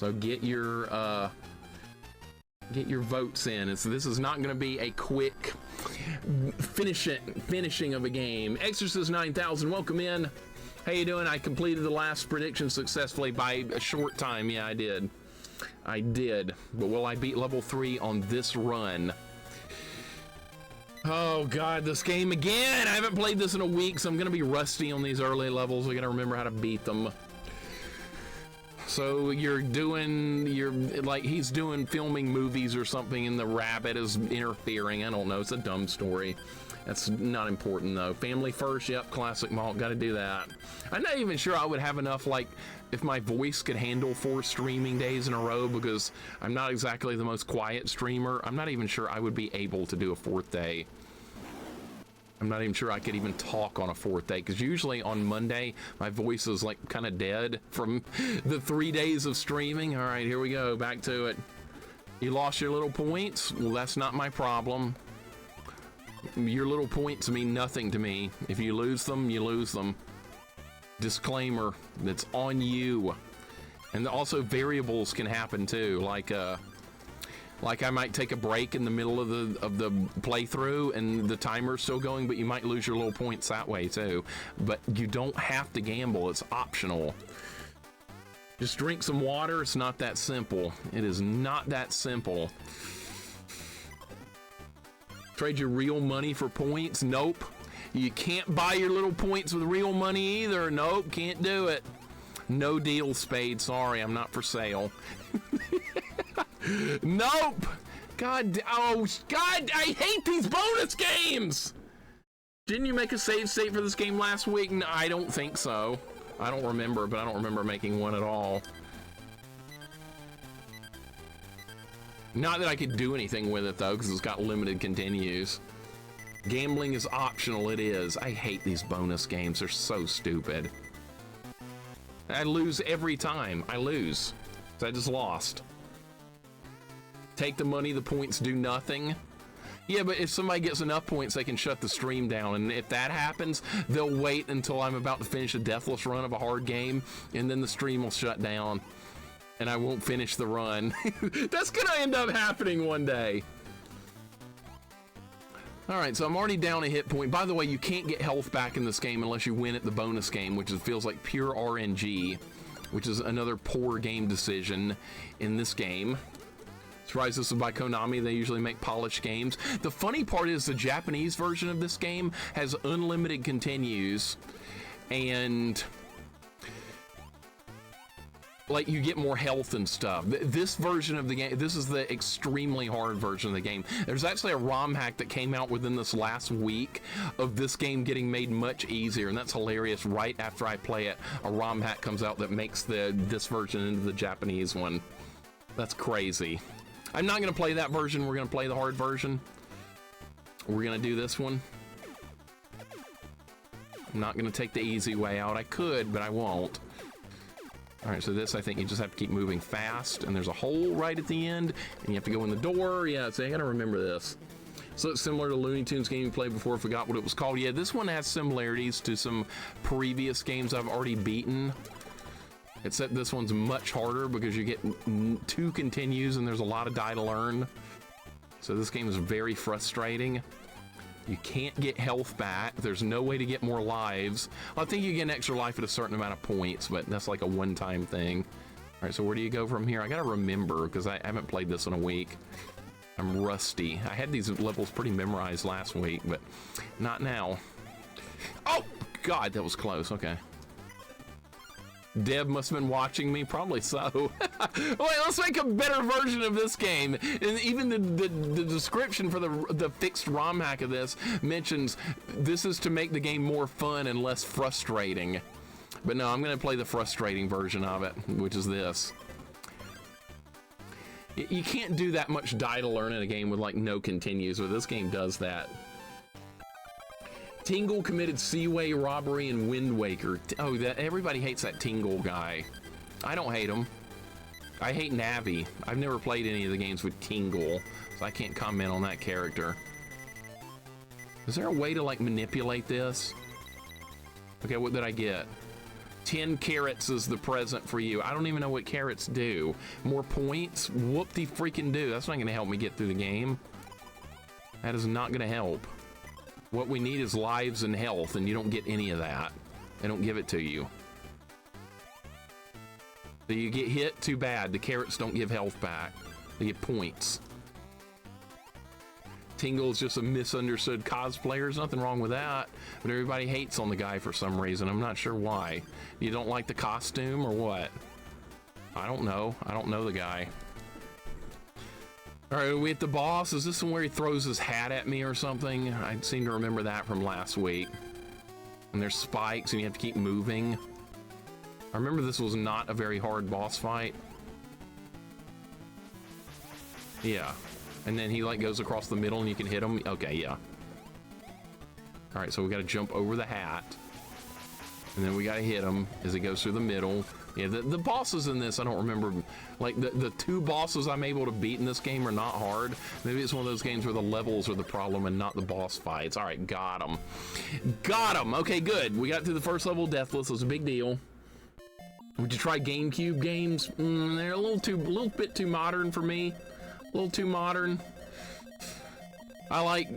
So get your votes in. This is not going to be a quick finishing of a game. Exorcist 9000, welcome in. How you doing? I completed the last prediction successfully by a short time. Yeah, I did. But will I beat level 3 on this run? Oh God, this game again. I haven't played this in a week, so I'm gonna be rusty on these early levels. I gotta remember how to beat them. So he's doing filming movies or something, and the rabbit is interfering. I don't know, it's a dumb story. That's not important though. Family first, yep, classic malt, gotta do that. I'm not even sure I would have enough, like, if my voice could handle 4 streaming days in a row, because I'm not exactly the most quiet streamer. I'm not even sure I would be able to do a 4th day. I'm not even sure I could even talk on a 4th day, because usually on Monday, my voice is like kind of dead from the 3 days of streaming. All right, here we go, back to it. You lost your little points? Well, that's not my problem. Your little points mean nothing to me. If you lose them, you lose them. Disclaimer, that's on you. And also variables can happen too, like I might take a break in the middle of the playthrough and the timer's still going, but you might lose your little points that way too. But you don't have to gamble, it's optional. Just drink some water, it's not that simple. It is not that simple. Trade your real money for points? Nope. You can't buy your little points with real money either. Nope, can't do it. No deal, Spade. Sorry, I'm not for sale. Nope. God, oh, God, I hate these bonus games. Didn't you make a save state for this game last week? No, I don't think so. I don't remember, but I don't remember making one at all. Not that I could do anything with it, though, because it's got limited continues. Gambling is optional, it is. I hate these bonus games, they're so stupid. I lose every time, I lose. So I just lost. Take the money, the points do nothing. Yeah, but if somebody gets enough points, they can shut the stream down, and if that happens, they'll wait until I'm about to finish a deathless run of a hard game, and then the stream will shut down. And I won't finish the run. That's gonna end up happening one day. All right, so I'm already down a hit point. By the way, you can't get health back in this game unless you win at the bonus game, which feels like pure RNG, which is another poor game decision in this game. Surprised this is by Konami. They usually make polished games. The funny part is the Japanese version of this game has unlimited continues, and like you get more health and stuff. This version of the game, this is the extremely hard version of the game. There's actually a ROM hack that came out within this last week of this game getting made much easier, and that's hilarious. Right after I play it, a ROM hack comes out that makes this version into the Japanese one. That's crazy. I'm not gonna play that version. We're gonna play the hard version. We're gonna do this one. I'm not gonna take the easy way out. I could, but I won't. All right, so this, I think you just have to keep moving fast, and there's a hole right at the end, and you have to go in the door. Yeah, so I gotta remember this. So it's similar to Looney Tunes game you played before, forgot what it was called. Yeah, this one has similarities to some previous games I've already beaten, except this one's much harder because you get 2 continues and there's a lot of die to learn. So this game is very frustrating. You can't get health back. There's no way to get more lives. I think you get an extra life at a certain amount of points, but that's like a one-time thing. All right, so where do you go from here? I gotta remember, because I haven't played this in a week. I'm rusty. I had these levels pretty memorized last week, but not now. Oh, God, that was close. Okay. Deb must have been watching me, probably so. Wait, let's make a better version of this game. And even the description for the fixed ROM hack of this mentions this is to make the game more fun and less frustrating. But no, I'm gonna play the frustrating version of it, which is this. You can't do that much die to learn in a game with like no continues, but this game does that. Tingle committed Seaway robbery in Wind Waker. Oh, everybody hates that Tingle guy. I don't hate him. I hate Navi. I've never played any of the games with Tingle, so I can't comment on that character. Is there a way to like manipulate this? Okay, what did I get? 10 carrots is the present for you. I don't even know what carrots do. More points? Whoop-de-freaking do. That's not gonna help me get through the game. That is not gonna help. What we need is lives and health, and you don't get any of that. They don't give it to you. So you get hit, too bad. The carrots don't give health back. They get points. Tingle is just a misunderstood cosplayer. There's nothing wrong with that, but everybody hates on the guy for some reason. I'm not sure why. You don't like the costume or what? I don't know. I don't know the guy. All right, are we at the boss? Is this one where he throws his hat at me or something? I seem to remember that from last week. And there's spikes and you have to keep moving. I remember this was not a very hard boss fight. Yeah. And then he like goes across the middle and you can hit him. Okay, yeah. All right, so we got to jump over the hat. And then we got to hit him as he goes through the middle. Yeah, the bosses in this, I don't remember. Like, the two bosses I'm able to beat in this game are not hard. Maybe it's one of those games where the levels are the problem and not the boss fights. All right, got him. Got him. Okay, good. We got through the first level deathless. It was a big deal. Would you try GameCube games? They're a little bit too modern for me. A little too modern. I like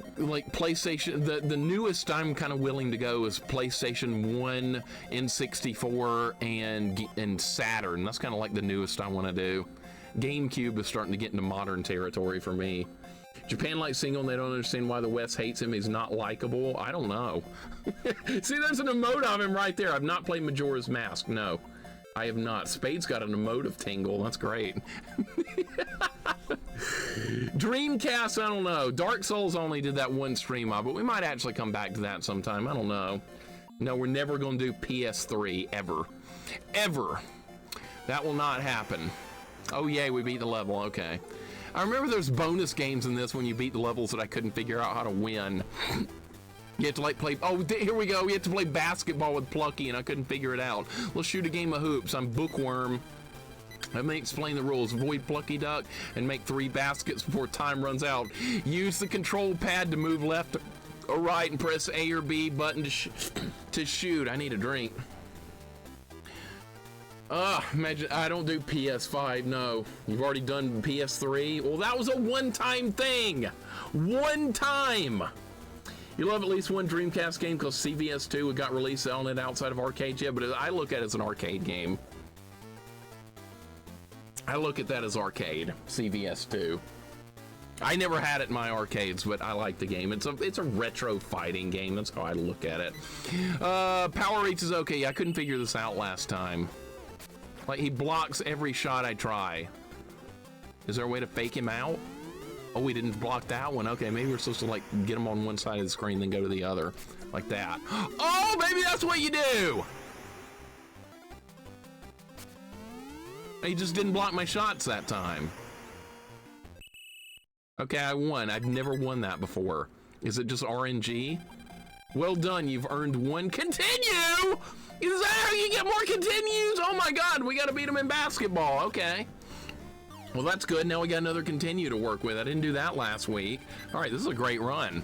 PlayStation. The newest I'm kind of willing to go is PlayStation 1, N64, and Saturn. That's kind of like the newest I want to do. GameCube is starting to get into modern territory for me. Japan likes Single and they don't understand why the West hates him. He's not likable. I don't know. See, there's an emote of him right there. I've not played Majora's Mask. No, I have not. Spade's got an emote of Tingle. That's great. Dreamcast, I don't know. Dark Souls only did that one stream of, but we might actually come back to that sometime. I don't know. No, we're never going to do PS3 ever. Ever. That will not happen. Oh, yay, we beat the level. Okay. I remember there's bonus games in this when you beat the levels that I couldn't figure out how to win. You have to like play, oh, here we go. We have to play basketball with Plucky and I couldn't figure it out. Let's shoot a game of hoops. I'm Bookworm. Let me explain the rules. Avoid Plucky Duck and make 3 baskets before time runs out. Use the control pad to move left or right and press A or B button to shoot. I need a drink. Imagine, I don't do PS5, no. You've already done PS3? Well, that was a one-time thing. One time. You love at least one Dreamcast game because CVS 2 got released on it outside of arcades. Yeah, but I look at it as an arcade game. I look at that as arcade, CVS 2. I never had it in my arcades, but I like the game. It's a retro fighting game. That's how I look at it. Power Reach is okay. I couldn't figure this out last time. Like, he blocks every shot I try. Is there a way to fake him out? Oh, we didn't block that one. Okay, maybe we're supposed to, like, get him on one side of the screen, then go to the other. Like that. Oh, maybe that's what you do! He just didn't block my shots that time. Okay, I won. I've never won that before. Is it just RNG? Well done, you've earned 1 continue! Is that how you get more continues? Oh my god, we gotta beat him in basketball. Okay. Well, that's good. Now we got another continue to work with. I didn't do that last week. All right, this is a great run.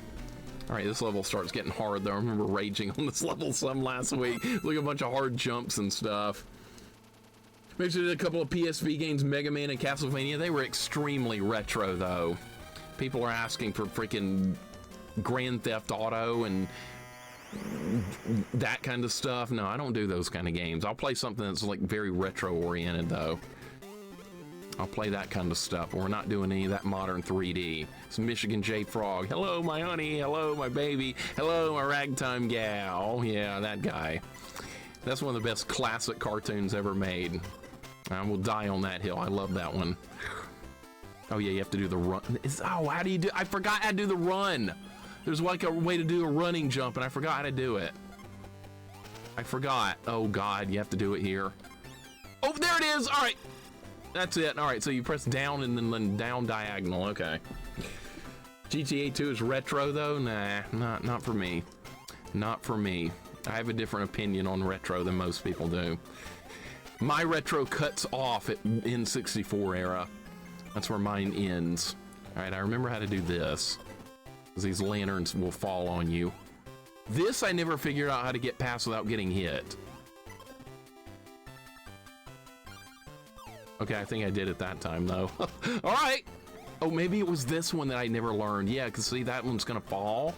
All right, this level starts getting hard though. I remember raging on this level some last week. Look at a bunch of hard jumps and stuff. Maybe did a couple of PSP games, Mega Man and Castlevania. They were extremely retro though. People are asking for freaking Grand Theft Auto and that kind of stuff. No, I don't do those kind of games. I'll play something that's like very retro oriented though. I'll play that kind of stuff. We're not doing any of that modern 3D. It's Michigan J Frog. Hello, my honey. Hello, my baby. Hello, my ragtime gal. Yeah, that guy. That's one of the best classic cartoons ever made. I will die on that hill. I love that one. Oh yeah, you have to do the run. Oh, how do you do? I forgot how to do the run. There's like a way to do a running jump, and I forgot how to do it. I forgot. Oh God, you have to do it here. Oh, there it is. All right, that's it. All right, so you press down and then down diagonal. Okay. GTA 2 is retro though. Nah, not for me. Not for me. I have a different opinion on retro than most people do. My retro cuts off at N64 era. That's where mine ends. All right, I remember how to do this. Because these lanterns will fall on you. This I never figured out how to get past without getting hit. Okay, I think I did it that time, though. All right. Oh, maybe it was this one that I never learned. Yeah, because see, that one's going to fall.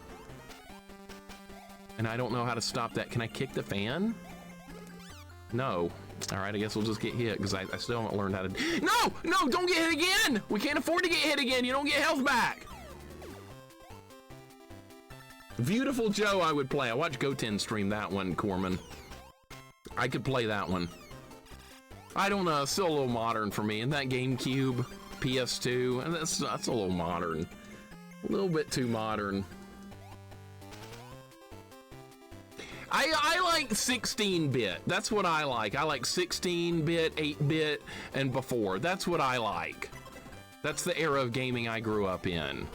And I don't know how to stop that. Can I kick the fan? No. All right, I guess we'll just get hit because I still haven't learned how to... No! No, don't get hit again! We can't afford to get hit again. You don't get health back. Beautiful Joe, I would play. I watched GoTen stream that one, Corman. I could play that one. I don't know, it's still a little modern for me. And that GameCube, PS2, and that's a little modern. A little bit too modern. I like 16-bit. That's what I like. I like 16-bit, 8-bit, and before. That's what I like. That's the era of gaming I grew up in.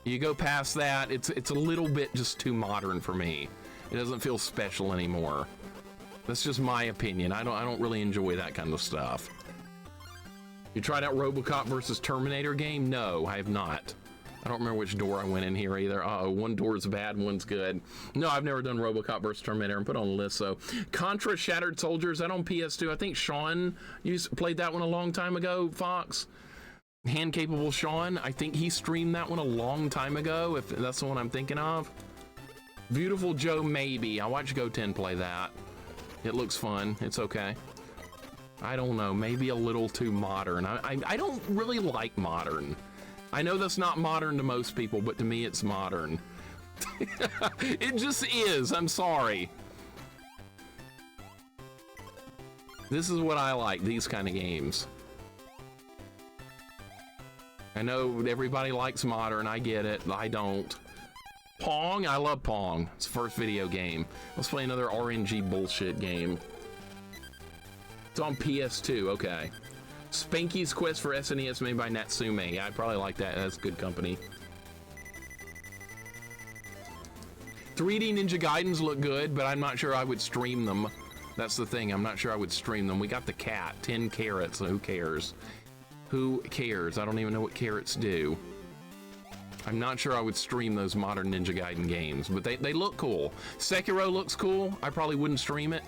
You go past that, it's a little bit just too modern for me. It doesn't feel special anymore. That's just my opinion. I don't really enjoy that kind of stuff. You tried out RoboCop versus Terminator game? No, I have not. I don't remember which door I went in here either. Uh-oh, one door's bad, one's good. No, I've never done RoboCop versus Terminator and put on the list, so. Contra Shattered Soldiers, that on PS2. I think Sean played that one a long time ago, Fox. Hand-capable Sean, I think he streamed that one a long time ago, if that's the one I'm thinking of. Beautiful Joe, maybe. I watched GoTen play that. It looks fun. It's okay. I don't know, maybe a little too modern. I don't really like modern. I know that's not modern to most people, but to me it's modern. It just is, I'm sorry. This is what I like, these kind of games. I know everybody likes modern, I get it, I don't. Pong, I love Pong. It's the first video game. Let's play another RNG bullshit game. It's on PS2, okay. Spanky's Quest for SNES made by Natsume. Yeah, I'd probably like that. That's good company. 3D Ninja Gaidens look good, but I'm not sure I would stream them. That's the thing. I'm not sure I would stream them. We got the cat, 10 carrots. So who cares? Who cares? I don't even know what carrots do. I'm not sure I would stream those modern Ninja Gaiden games, but they look cool. Sekiro looks cool. I probably wouldn't stream it.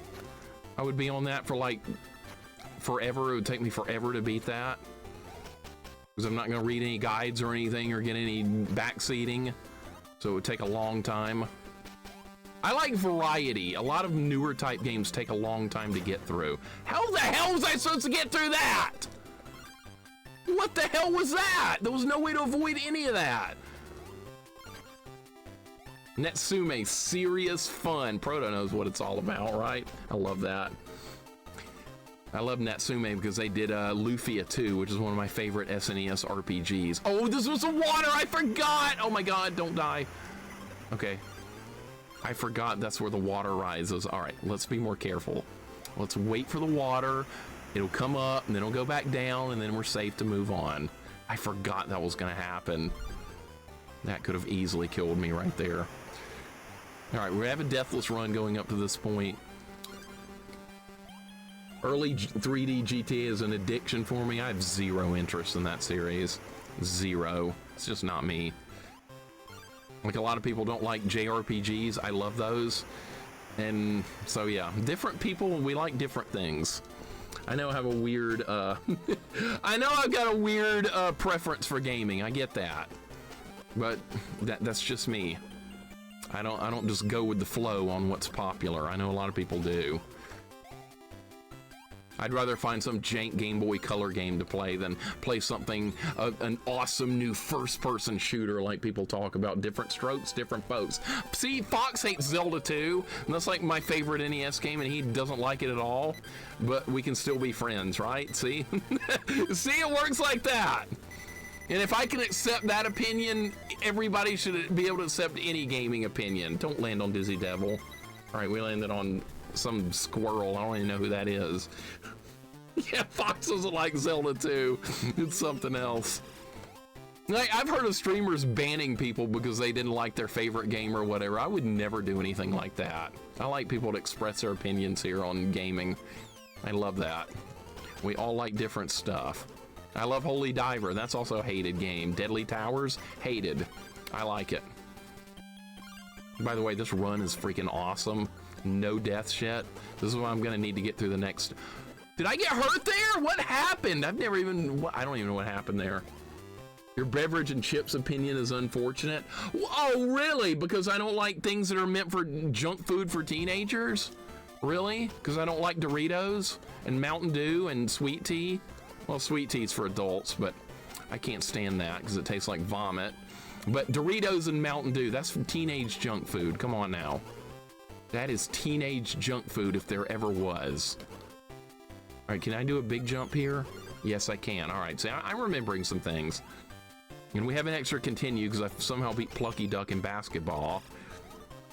I would be on that for like forever. It would take me forever to beat that because I'm not going to read any guides or anything or get any backseating, so it would take a long time. I like variety. A lot of newer type games take a long time to get through. How the hell was I supposed to get through that? What the hell was that? There was no way to avoid any of that. Natsume, serious fun. Proto knows what it's all about, right? I love that. I love Natsume because they did Lufia 2, which is one of my favorite SNES RPGs. Oh, this was the water! I forgot! Oh my god, don't die. Okay. I forgot that's where the water rises. All right, let's be more careful. Let's wait for the water. It'll come up, and then it'll go back down, and then we're safe to move on. I forgot that was gonna happen. That could have easily killed me right there. All right, we have a deathless run going up to this point. Early 3D GTA is an addiction for me. I have zero interest in that series. Zero. It's just not me. Like a lot of people don't like JRPGs. I love those. And so yeah, different people, we like different things. I know I have a weird, I know I've got a weird preference for gaming. I get that. But that's just me. I don't just go with the flow on what's popular. I know a lot of people do. I'd rather find some jank Game Boy Color game to play than play something, an awesome new first-person shooter like people talk about. Different strokes, different folks. See, Fox hates Zelda 2, and that's like my favorite NES game, and he doesn't like it at all, but we can still be friends, right? See? See, it works like that. And if I can accept that opinion, everybody should be able to accept any gaming opinion. Don't land on Dizzy Devil. All right, we landed on some squirrel. I don't even know who that is. Yeah, Fox doesn't like Zelda 2. It's something else. Like, I've heard of streamers banning people because they didn't like their favorite game or whatever. I would never do anything like that. I like people to express their opinions here on gaming. I love that. We all like different stuff. I love Holy Diver. That's also a hated game. Deadly Towers, hated. I like it. By the way, this run is freaking awesome. No deaths yet. This is what I'm gonna need to get through the next Did I get hurt there? What happened? I don't even know what happened there. Your beverage and chips opinion is unfortunate. Oh, really? Because I don't like things that are meant for junk food for teenagers? Really? Because I don't like Doritos and Mountain Dew and sweet tea? Well, sweet tea's for adults, but I can't stand that because it tastes like vomit. But Doritos and Mountain Dew, that's teenage junk food. Come on now. That is teenage junk food if there ever was. All right, can I do a big jump here? Yes, I can. All right, so I'm remembering some things. And we have an extra continue because I somehow beat Plucky Duck in basketball.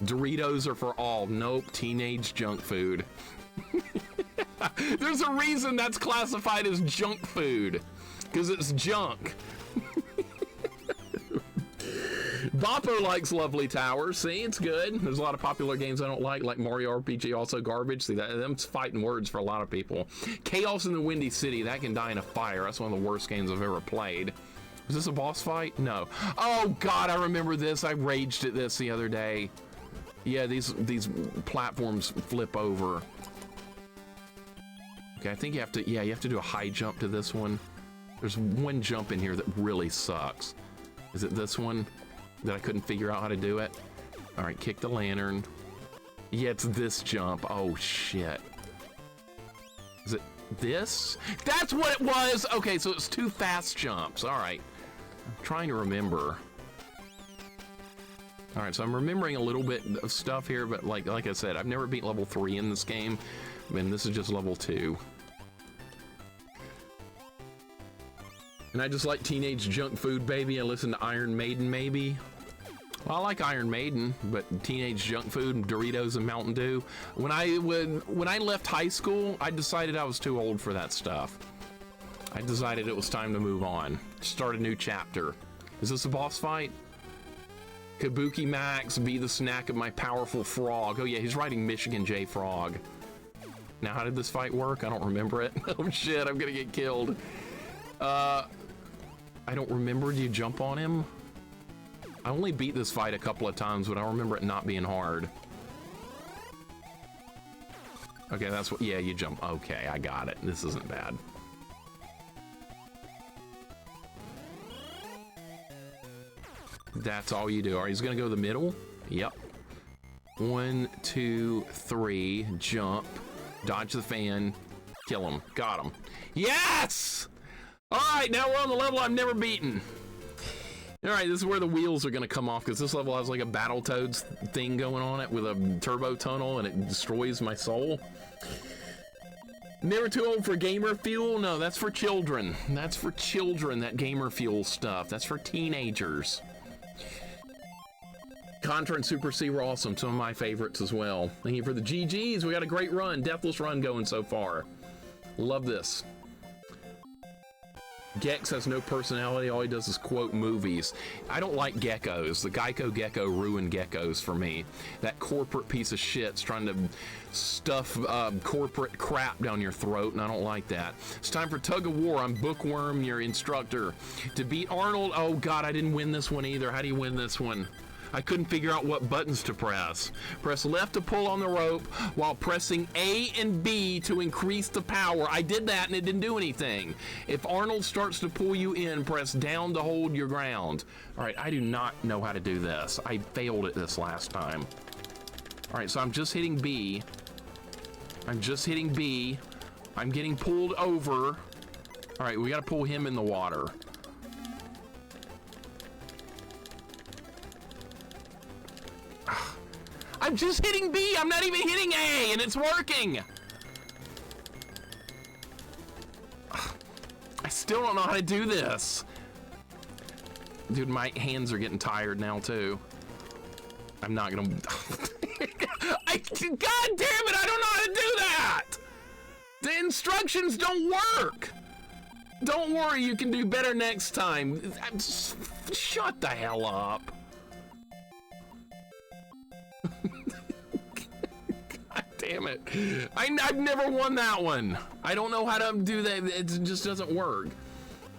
Doritos are for all. Nope, teenage junk food. There's a reason that's classified as junk food. Because it's junk. Boppo likes Lovely Towers. See, it's good. There's a lot of popular games I don't like Mario RPG, also garbage. See, them's fighting words for a lot of people. Chaos in the Windy City, that can die in a fire. That's one of the worst games I've ever played. Was this a boss fight? No. Oh God, I remember this. I raged at this the other day. Yeah, these platforms flip over. Okay, I think you have to do a high jump to this one. There's one jump in here that really sucks. Is it this one that I couldn't figure out how to do it? All right, kick the lantern. Yeah, it's this jump. Oh shit. Is it this? That's what it was. Okay, so it's two fast jumps. All right. I'm trying to remember. All right, so I'm remembering a little bit of stuff here, but like I said, I've never beat level 3 in this game, and this is just level 2. And I just like teenage junk food, baby. I listen to Iron Maiden, maybe. Well, I like Iron Maiden, but teenage junk food, Doritos and Mountain Dew. When I left high school, I decided I was too old for that stuff. I decided it was time to move on. Start a new chapter. Is this a boss fight? Kabuki Max, be the snack of my powerful frog. Oh yeah, he's riding Michigan J Frog. Now, how did this fight work? I don't remember it. Oh shit, I'm gonna get killed. I don't remember. Do you jump on him? I only beat this fight a couple of times, but I remember it not being hard. Okay, that's what, yeah, you jump. Okay, I got it. This isn't bad. That's all you do. All right, he's gonna go to the middle. Yep. 1, 2, 3, jump, dodge the fan, kill him. Got him. Yes! All right, now we're on the level I've never beaten. All right, this is where the wheels are gonna come off because this level has like a Battletoads thing going on it with a turbo tunnel and it destroys my soul. Never too old for gamer fuel? No, that's for children. That's for children, that gamer fuel stuff. That's for teenagers. Contra and Super C were awesome. Some of my favorites as well. Thank you for the GGs. We got a great run. Deathless run going so far. Love this. Gex has no personality. All he does is quote movies. I don't like geckos. The Geico gecko ruined geckos for me. That corporate piece of shit's trying to stuff corporate crap down your throat, and I don't like that. It's time for Tug of War. I'm Bookworm, your instructor. To beat Arnold, oh God, I didn't win this one either. How do you win this one? I couldn't figure out what buttons to press. Press left to pull on the rope while pressing A and B to increase the power. I did that and it didn't do anything. If Arnold starts to pull you in, press down to hold your ground. All right, I do not know how to do this. I failed at this last time. All right, so I'm just hitting B. I'm just hitting B. I'm getting pulled over. All right, we got to pull him in the water. I'm just hitting B, I'm not even hitting A, and it's working! I still don't know how to do this. Dude, my hands are getting tired now, too. I'm not gonna... God damn it, I don't know how to do that! The instructions don't work! Don't worry, you can do better next time. Shut the hell up. God damn it. I've never won that one. I don't know how to do that. It just doesn't work.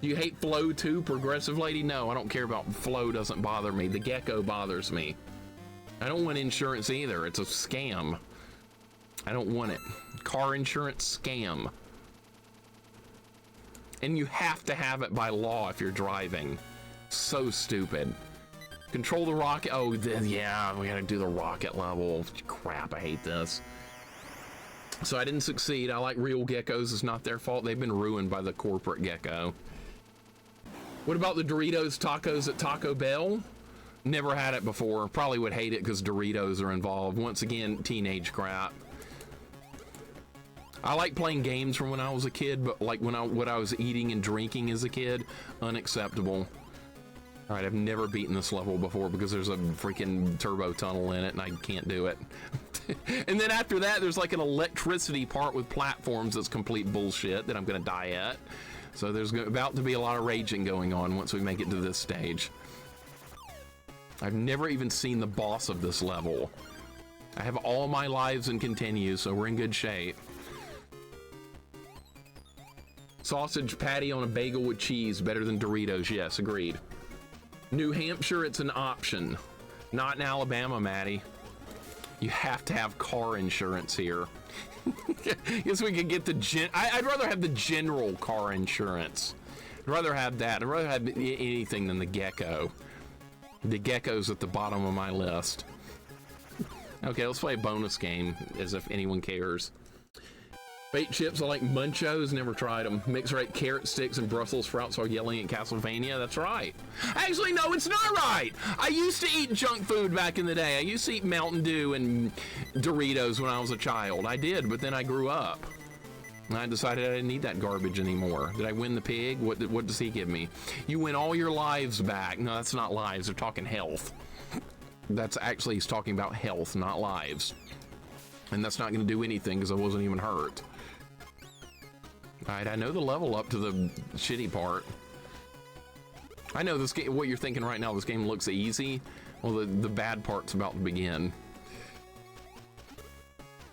You hate flow too, progressive lady? No, I don't care about flow. Doesn't bother me. The gecko bothers me. I don't want insurance either. It's a scam. I don't want it. Car insurance scam. And you have to have it by law if you're driving. So stupid. Control the rocket. Oh, yeah, we gotta do the rocket level. Crap, I hate this. So I didn't succeed. I like real geckos. It's not their fault. They've been ruined by the corporate gecko. What about the Doritos tacos at Taco Bell? Never had it before. Probably would hate it because Doritos are involved. Once again, teenage crap. I like playing games from when I was a kid, but like what I was eating and drinking as a kid, unacceptable. All right, I've never beaten this level before because there's a freaking turbo tunnel in it and I can't do it. And then after that, there's like an electricity part with platforms that's complete bullshit that I'm gonna die at. So there's about to be a lot of raging going on once we make it to this stage. I've never even seen the boss of this level. I have all my lives and continue, so we're in good shape. Sausage patty on a bagel with cheese, better than Doritos. Yes, agreed. New Hampshire, it's an option. Not in Alabama, Maddie. You have to have car insurance here. Guess we could get the I'd rather have the general car insurance. I'd rather have that. I'd rather have anything than the gecko. The gecko's at the bottom of my list. Okay, let's play a bonus game, as if anyone cares. Baked chips, I like Munchos, never tried them. Mixer ate carrot sticks and Brussels sprouts while yelling at Castlevania, that's right. Actually, no, it's not right. I used to eat junk food back in the day. I used to eat Mountain Dew and Doritos when I was a child. I did, but then I grew up. And I decided I didn't need that garbage anymore. Did I win the pig? What does he give me? You win all your lives back. No, that's not lives, they're talking health. That's actually, he's talking about health, not lives. And that's not gonna do anything because I wasn't even hurt. All right, I know the level up to the shitty part. I know this game, what you're thinking right now, this game looks easy. Well, the bad part's about to begin.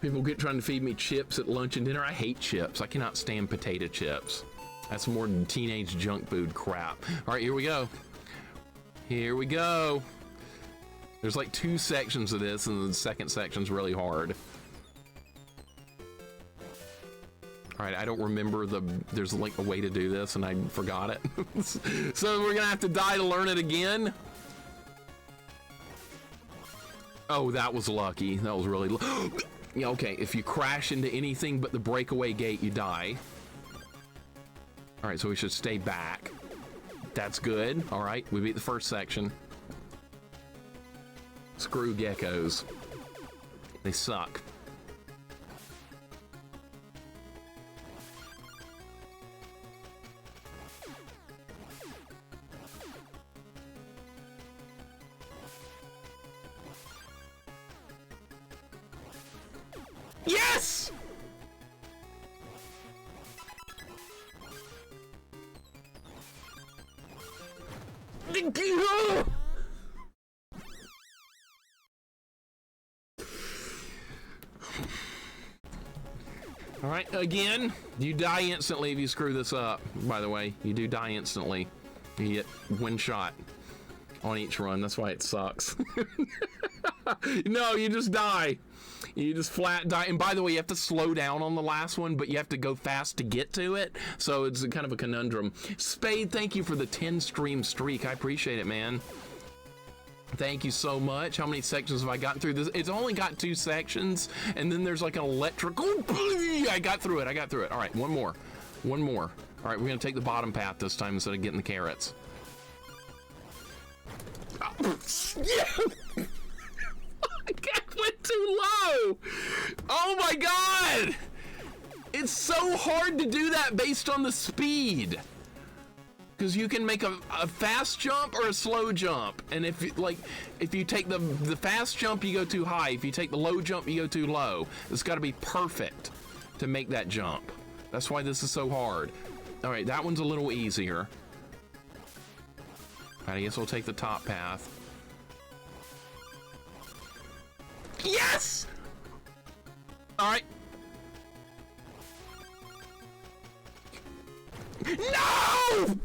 People trying to feed me chips at lunch and dinner. I hate chips. I cannot stand potato chips. That's more than teenage junk food crap. All right, here we go. Here we go. There's like 2 sections of this, and the second section's really hard. All right, I don't remember there's like a way to do this and I forgot it. So we're gonna have to die to learn it again. Oh, that was lucky. That was really yeah, okay, if you crash into anything but the breakaway gate, you die. All right, so we should stay back. That's good. All right, we beat the first section. Screw geckos. They suck. Yes! All right, again, you die instantly if you screw this up. By the way, you do die instantly. You get 1 shot on each run. That's why it sucks. No, you just die. You just flat die. And by the way, you have to slow down on the last one, but you have to go fast to get to it. So it's kind of a conundrum. Spade, thank you for the 10 stream streak. I appreciate it, man. Thank you so much. How many sections have I gotten through this? It's only got 2 sections, and then there's like an electrical. I got through it. I got through it. All right, one more. One more. All right, we're gonna take the bottom path this time instead of getting the carrots. Yeah. I went too low. Oh my god! It's so hard to do that based on the speed. Because you can make a fast jump or a slow jump, and if you take the fast jump, you go too high. If you take the low jump, you go too low. It's got to be perfect to make that jump. That's why this is so hard. All right, that one's a little easier. I guess we'll take the top path. Yes! All right. No!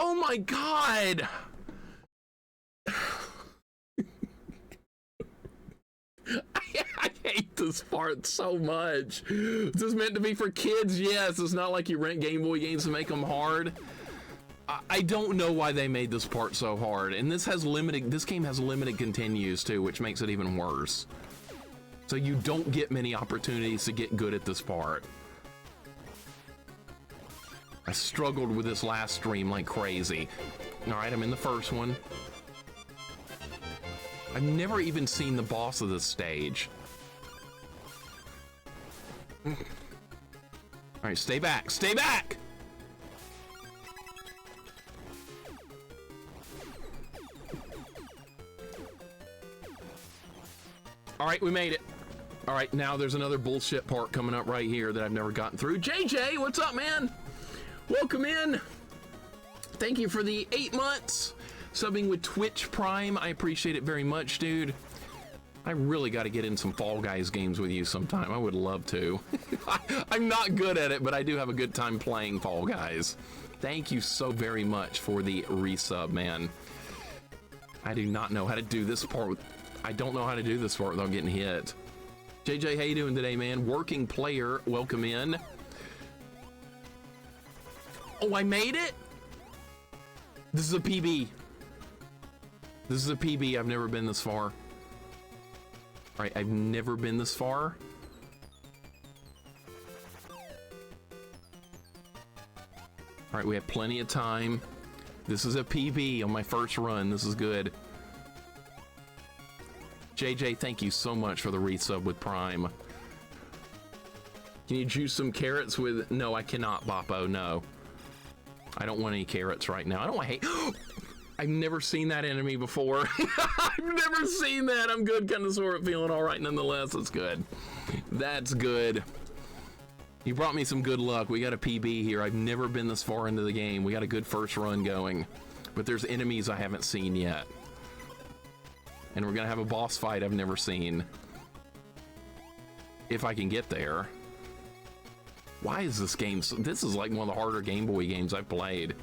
Oh my god! hate this part so much. Is this meant to be for kids? Yes. It's not like you rent Game Boy games to make them hard. I don't know why they made this part so hard. And this game has limited continues too, which makes it even worse. So you don't get many opportunities to get good at this part. I struggled with this last stream like crazy. All right, I'm in the first one. I've never even seen the boss of this stage. All right, stay back, stay back! All right, we made it. All right, now there's another bullshit part coming up right here that I've never gotten through. JJ, what's up, man? Welcome in. Thank you for the 8 months. Subbing with Twitch Prime. I appreciate it very much, dude. I really got to get in some Fall Guys games with you sometime. I would love to. I'm not good at it, but I do have a good time playing Fall Guys. Thank you so very much for the resub, man. I do not know how to do this part. I don't know how to do this part without getting hit. JJ, how you doing today, man? Working player, welcome in. Oh, I made it? This is a PB. This is a PB. I've never been this far. All right, I've never been this far. All right, we have plenty of time. This is a PB on my first run. This is good. JJ, thank you so much for the resub with Prime. Can you juice some carrots with... No, I cannot, Boppo, no. I don't want any carrots right now. I don't want hate... I've never seen that enemy before. I've never seen that. I'm good, kind of sort of feeling all right nonetheless. That's good. That's good. You brought me some good luck. We got a PB here. I've never been this far into the game. We got a good first run going. But there's enemies I haven't seen yet. And we're gonna have a boss fight I've never seen. If I can get there. Why is this game so... This is like one of the harder Game Boy games I've played.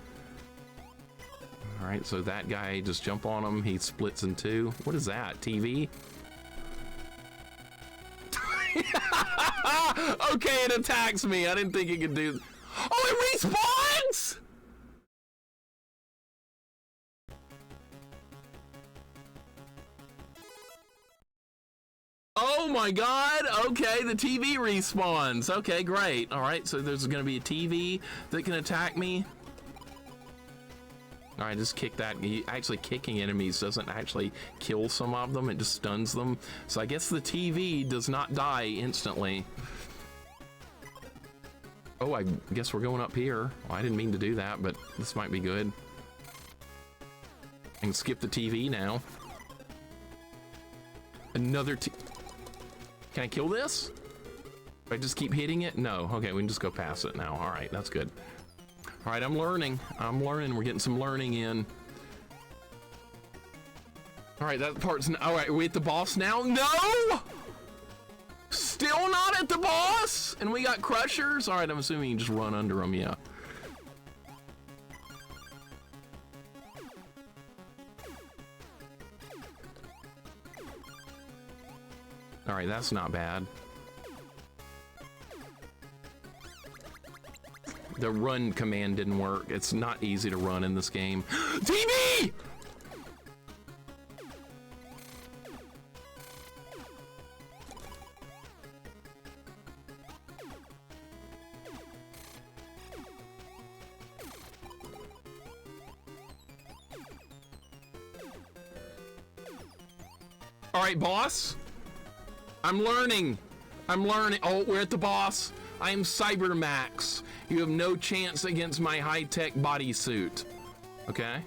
All right, so that guy, just jump on him. He splits in two. What is that, TV? Okay, it attacks me. I didn't think it could do... Oh, it respawns! Oh my god, okay, the TV respawns. Okay, great. All right, so there's gonna be a TV that can attack me. All right, just kick that. Actually, kicking enemies doesn't actually kill some of them, it just stuns them. So I guess the TV does not die instantly. Oh, I guess we're going up here. Well, I didn't mean to do that, but this might be good. I can skip the TV now. Another Can I kill this? If I just keep hitting it? No. Okay, we can just go past it now. All right, that's good. All right, I'm learning. We're getting some learning in. All right, that part's... All right, are we at the boss now? No! Still not at the boss? And we got crushers? All right, I'm assuming you can just run under them, yeah. All right, that's not bad. The run command didn't work. It's not easy to run in this game. TV! All right, boss. I'm learning. Oh, we're at the boss. I am Cybermax. You have no chance against my high-tech bodysuit. Okay.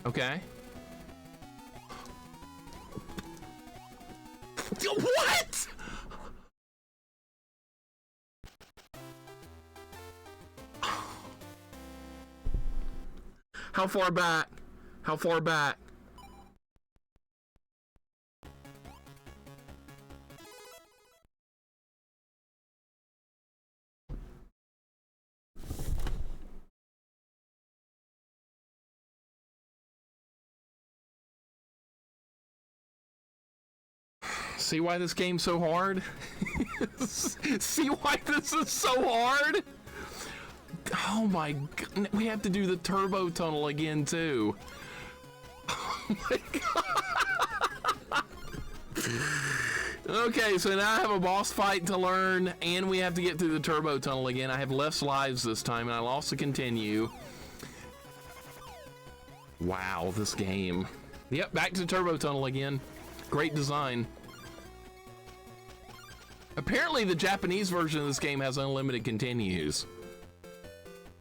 Okay. What? How far back? How far back? See why this game's so hard? See why this is so hard? Oh my god, we have to do the turbo tunnel again too. Oh my god. Okay, so now I have a boss fight to learn, and we have to get through the turbo tunnel again. I have less lives this time, and I'll also continue. Wow, this game. Yep, back to the turbo tunnel again. Great design. Apparently, the Japanese version of this game has unlimited continues.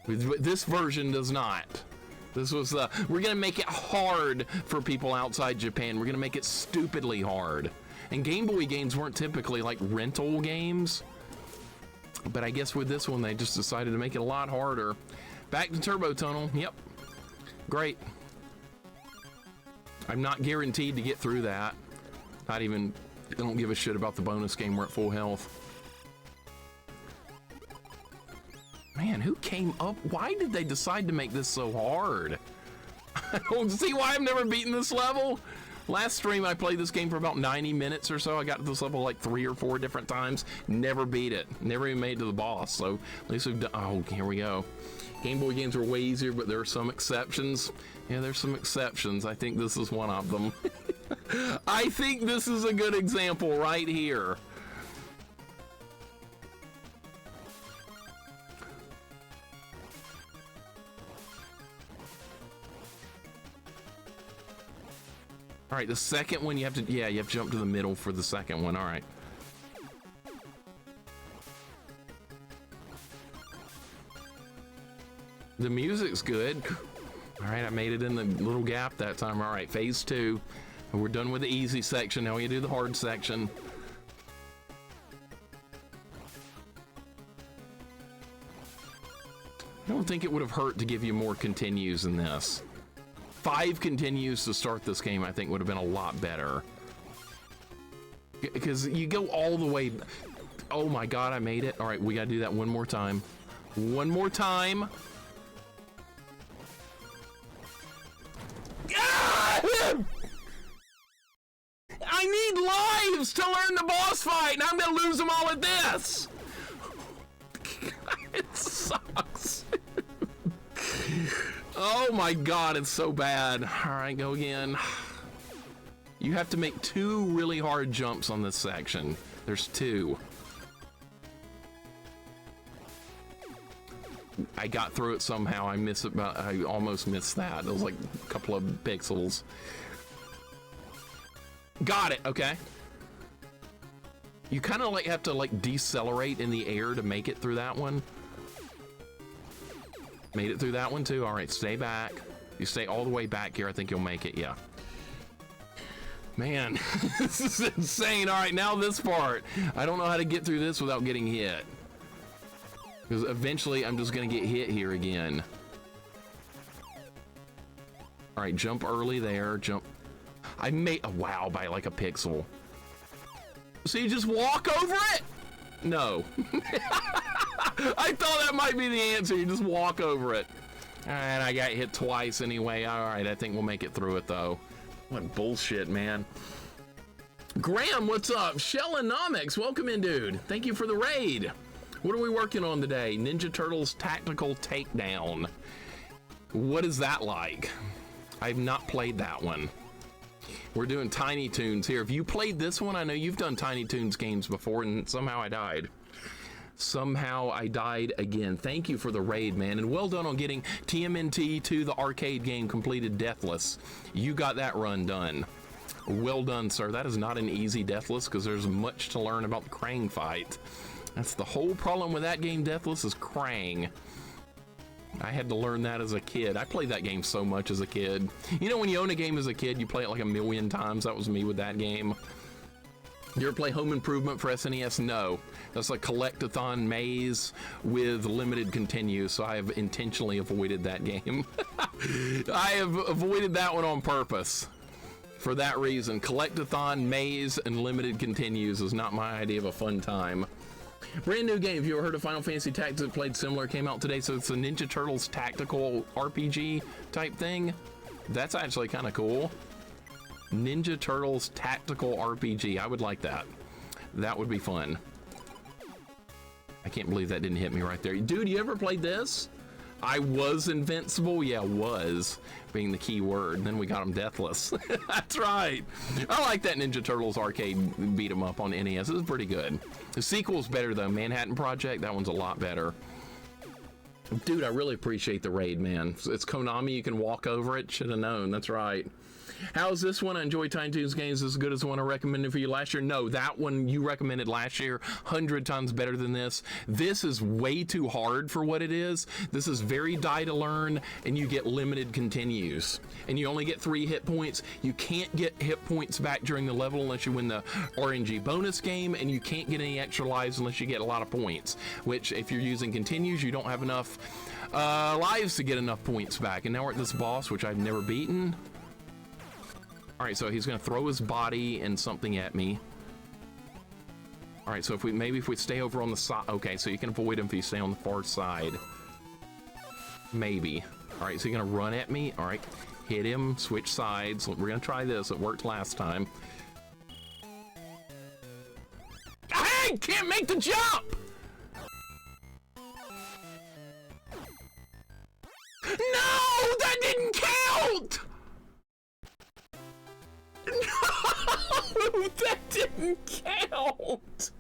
This version does not. This was we're gonna make it hard for people outside Japan. We're gonna make it stupidly hard. And Game Boy games weren't typically like rental games, but I guess with this one they just decided to make it a lot harder. Back to turbo tunnel. Yep, great. I'm not guaranteed to get through that. Not even. I don't give a shit about the bonus game. We're at full health. Man, who came up? Why did they decide to make this so hard? I don't see why I've never beaten this level. Last stream I played this game for about 90 minutes or so. I got to this level like 3 or 4 different times. Never beat it. Never even made it to the boss. So at least we've done. Oh, here we go. Game Boy games were way easier, but there are some exceptions. Yeah, there's some exceptions. I think this is one of them. I think this is a good example right here. All right, the second one you have to, yeah, you have to jump to the middle for the second one. All right. The music's good. All right, I made it in the little gap that time. All right, phase 2. We're done with the easy section. Now we do the hard section. I don't think it would have hurt to give you more continues than this. 5 continues to start this game, I think, would have been a lot better. Because you go all the way. Oh my god, I made it. All right, we gotta do that one more time. One more time. Ah! I need lives to learn the boss fight, and I'm gonna lose them all at this. It sucks. Oh my god, it's so bad. All right, go again. You have to make 2 really hard jumps on this section. There's 2. I got through it somehow. I almost missed that. It was like a couple of pixels. Got it, okay. You kind of like have to like decelerate in the air to make it through that one. Made it through that one too. All right, stay back. You stay all the way back here. I think you'll make it. Yeah. Man, this is insane. All right, now this part. I don't know how to get through this without getting hit. Because eventually I'm just going to get hit here again. All right, jump early there. Jump. I made, oh, wow, by like a pixel. So you just walk over it? No. I thought that might be the answer. You just walk over it. All right, I got hit twice anyway. All right, I think we'll make it through it though. What bullshit, man. Graham, what's up? Shellonomics, welcome in, dude. Thank you for the raid. What are we working on today? Ninja Turtles Tactical Takedown. What is that like? I've not played that one. We're doing Tiny Toons here. If you played this one, I know you've done Tiny Toons games before, and somehow I died. Somehow I died again. Thank you for the raid, man, and well done on getting TMNT 2, the arcade game, completed deathless. You got that run done. Well done, sir. That is not an easy deathless, because there's much to learn about the Krang fight. That's the whole problem with that game, deathless, is Krang. I had to learn that as a kid. I played that game so much as a kid. You know, when you own a game as a kid, you play it like 1,000,000 times. That was me with that game. You ever play Home Improvement for SNES? No. That's a collect-a-thon maze with limited continues, so I have intentionally avoided that game. I have avoided that one on purpose. For that reason, collect-a-thon, maze, and limited continues is not my idea of a fun time. Brand new game. Have you ever heard of Final Fantasy Tactics that played similar? Came out today, so it's a Ninja Turtles tactical RPG type thing. That's actually kind of cool. Ninja Turtles Tactical RPG. I would like that. That would be fun. I can't believe that didn't hit me right there. Dude, you ever played this? I was invincible? Yeah, was being the key word. Then we got him deathless. That's right. I like that Ninja Turtles arcade beat 'em up on NES. It was pretty good. The sequel's better though. Manhattan Project, that one's a lot better. Dude, I really appreciate the raid, man. It's Konami, you can walk over it. Should have known, that's right. How's this one? I enjoy Tiny Toons games as good as the one I recommended for you last year. No, that one you recommended last year, 100 times better than this. This is way too hard for what it is. This is very die to learn, and you get limited continues. And you only get 3 hit points. You can't get hit points back during the level unless you win the RNG bonus game, and you can't get any extra lives unless you get a lot of points, which if you're using continues, you don't have enough lives to get enough points back. And now we're at this boss, which I've never beaten. All right, so he's gonna throw his body and something at me. All right, so if we stay over on the side, okay, so you can avoid him if you stay on the far side. Maybe. All right, so you're gonna run at me. All right, hit him, switch sides. We're gonna try this, it worked last time. Hey, can't make the jump! No, that didn't count! No, that didn't count.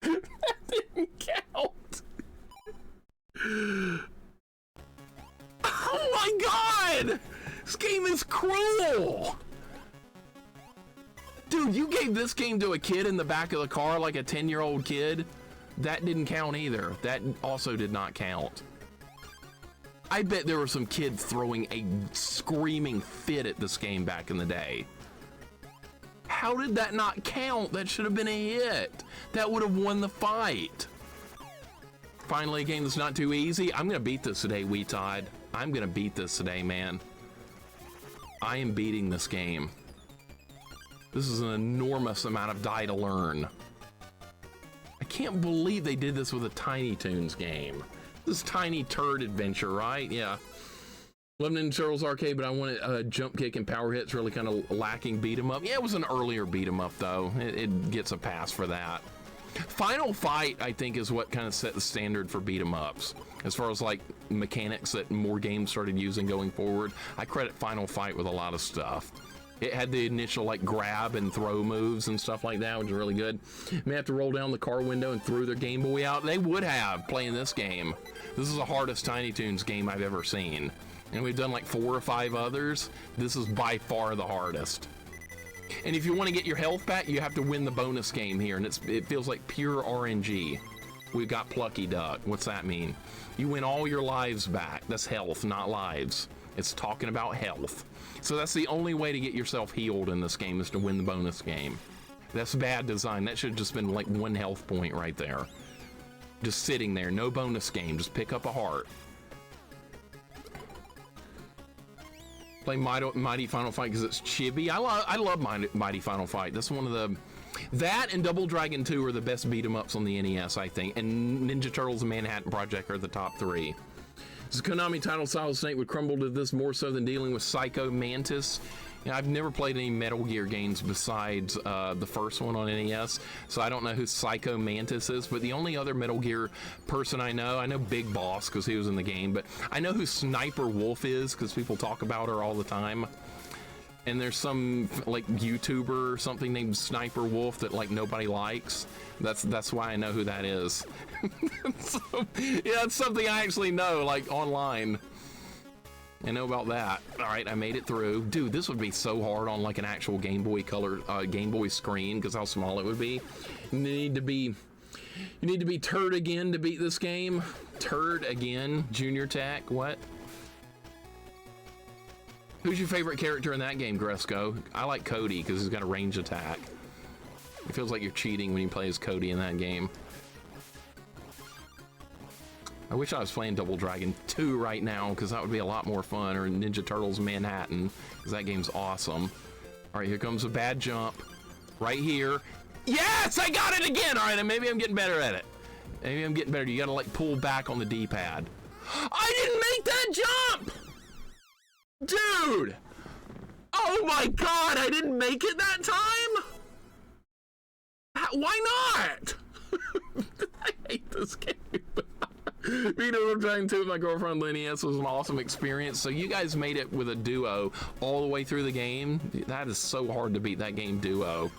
That didn't count. Oh my God! This game is cruel. Dude, you gave this game to a kid in the back of the car, like a 10-year-old kid. That didn't count either. That also did not count. I bet there were some kids throwing a screaming fit at this game back in the day. How did that not count? That should have been a hit. That would have won the fight. Finally, a game that's not too easy. I'm gonna beat this today, Wee Todd. I'm gonna beat this today, man. I am beating this game. This is an enormous amount of die to learn. I can't believe they did this with a Tiny Toons game. This Tiny Turd Adventure, right? Yeah. Love Ninja Turtles arcade, but I wanted jump kick and power hits, really kind of lacking beat 'em up. Yeah, it was an earlier beat 'em up though. It gets a pass for that. Final Fight, I think, is what kind of set the standard for beat 'em ups. As far as like mechanics that more games started using going forward, I credit Final Fight with a lot of stuff. It had the initial like grab and throw moves and stuff like that, which is really good. May have to roll down the car window and threw their Game Boy out. They would have playing this game. This is the hardest Tiny Toons game I've ever seen. And we've done like 4 or 5 others. This is by far the hardest. And if you want to get your health back, you have to win the bonus game here. And it feels like pure RNG. We've got Plucky Duck. What's that mean? You win all your lives back. That's health, not lives. It's talking about health. So that's the only way to get yourself healed in this game, is to win the bonus game. That's bad design. That should have just been like 1 health point right there. Just sitting there, no bonus game, just pick up a heart. Play Mighty Final Fight because it's chibi. I love Mighty Final Fight. That's one of the... That and Double Dragon 2 are the best beat 'em ups on the NES, I think. And Ninja Turtles and Manhattan Project are the top 3. This Konami title, Solid Snake would crumble to this more so than dealing with Psycho Mantis. You know, I've never played any Metal Gear games besides the first one on NES, so I don't know who Psycho Mantis is, but the only other Metal Gear person I know Big Boss because he was in the game, but I know who Sniper Wolf is because people talk about her all the time. And there's some like YouTuber or something named Sniper Wolf that like nobody likes. That's why I know who that is. So, yeah, it's something I actually know, like online. I know about that. All right, I made it through. Dude, this would be so hard on like an actual Game Boy Color, Game Boy screen because how small it would be. You need to be Turd again to beat this game. Turd again, Junior Tech. What? Who's your favorite character in that game, Gresco? I like Cody because he's got a range attack. It feels like you're cheating when you play as Cody in that game. I wish I was playing Double Dragon 2 right now because that would be a lot more fun, or Ninja Turtles Manhattan because that game's awesome. All right, here comes a bad jump. Right here. Yes, I got it again. All right, and maybe I'm getting better at it. Maybe I'm getting better. You got to like pull back on the D-pad. I didn't make that jump! Dude! Oh my god, I didn't make it that time? Why not? I hate this game. You know what I'm trying to with my girlfriend Lenny. This was an awesome experience. So you guys made it with a duo all the way through the game. That is so hard to beat that game duo.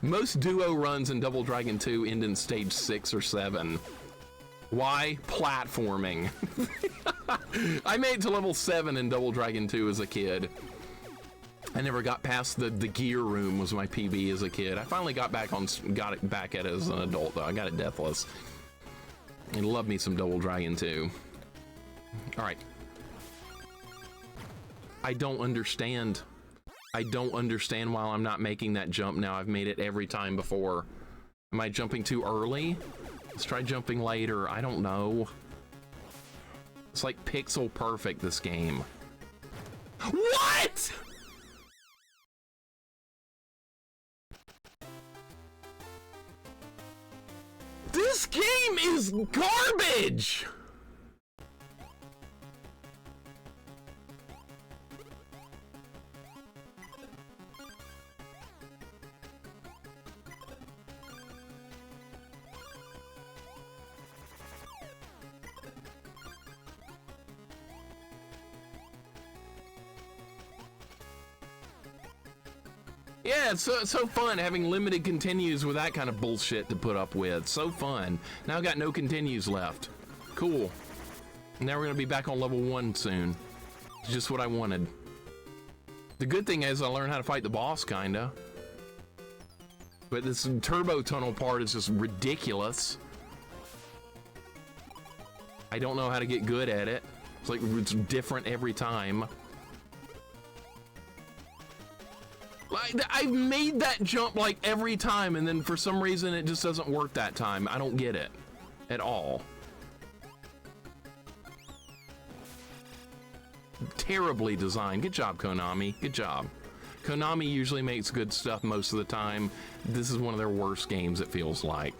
Most duo runs in Double Dragon 2 end in stage 6 or 7. Why? Platforming. I made it to level 7 in Double Dragon 2 as a kid. I never got past the gear room was my PB as a kid. I finally got it back at it as an adult though. I got it deathless. I love me some Double Dragon 2. All right. I don't understand. I don't understand why I'm not making that jump now. I've made it every time before. Am I jumping too early? Let's try jumping later. I don't know. It's like pixel perfect, this game. What? This game is garbage! Yeah, it's so fun having limited continues with that kind of bullshit to put up with. So fun. Now I've got no continues left. Cool. Now we're gonna be back on level 1 soon. It's just what I wanted. The good thing is I learned how to fight the boss, kinda. But this turbo tunnel part is just ridiculous. I don't know how to get good at it. It's like it's different every time. I've made that jump like every time, and then for some reason it just doesn't work that time. I don't get it at all. Terribly designed. Good job, Konami. Good job. Konami usually makes good stuff most of the time. This is one of their worst games, it feels like.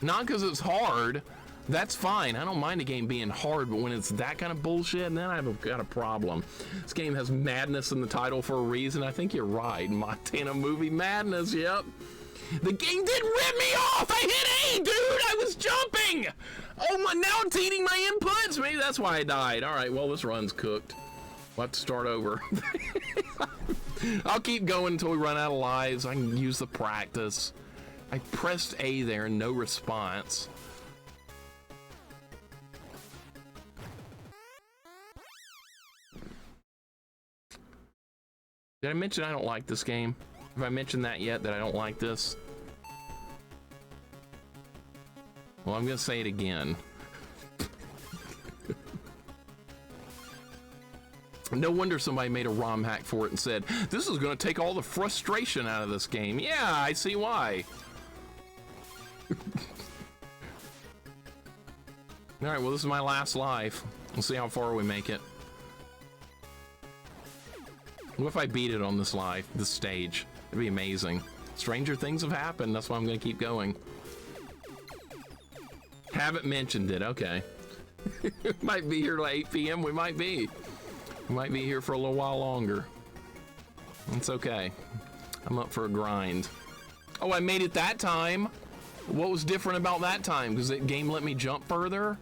Not because it's hard. That's fine. I don't mind a game being hard, but when it's that kind of bullshit, then I've got a problem. This game has madness in the title for a reason. I think you're right. Montana Movie Madness, yep. The game didn't rip me off! I hit A, dude! I was jumping! Oh my, now it's eating my inputs! Maybe that's why I died. Alright, well, this run's cooked. We'll have to start over. I'll keep going until we run out of lives. I can use the practice. I pressed A there and no response. Did I mention I don't like this game? Have I mentioned that yet, that I don't like this? Well, I'm gonna say it again. No wonder somebody made a ROM hack for it and said, this is gonna take all the frustration out of this game. Yeah, I see why. All right, well, this is my last life. We'll see how far we make it. What if I beat it on this this stage? It'd be amazing. Stranger things have happened. That's why I'm gonna keep going. Haven't mentioned it. Okay. Might be here till 8 p.m. We might be. We might be here for a little while longer. It's okay. I'm up for a grind. Oh, I made it that time. What was different about that time? Because the game let me jump further?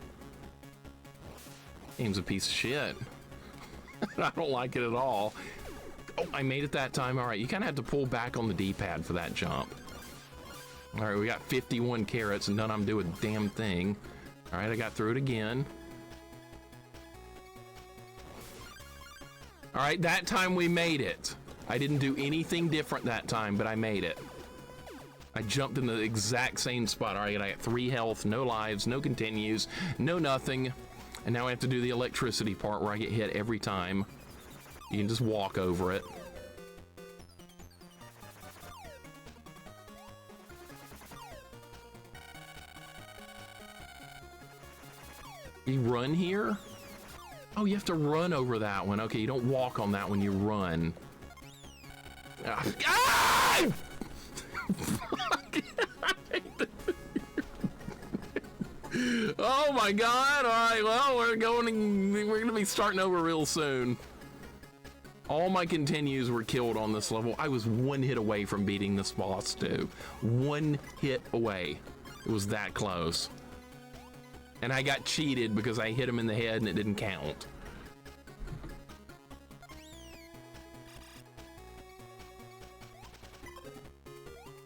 Game's a piece of shit. I don't like it at all. Oh, I made it that time. All right, you kind of have to pull back on the D-pad for that jump. All right, we got 51 carrots and none of them do a damn thing. All right, I got through it again. All right, that time we made it. I didn't do anything different that time, but I made it. I jumped in the exact same spot. All right, I got 3 health, no lives, no continues, no nothing. And now I have to do the electricity part where I get hit every time. You can just walk over it. You run here? Oh, you have to run over that one. Okay, you don't walk on that one, you run. Ah! Oh my God! All right, well, we're gonna be starting over real soon. All my continues were killed on this level. I was one hit away from beating this boss too. One hit away. It was that close. And I got cheated because I hit him in the head and it didn't count.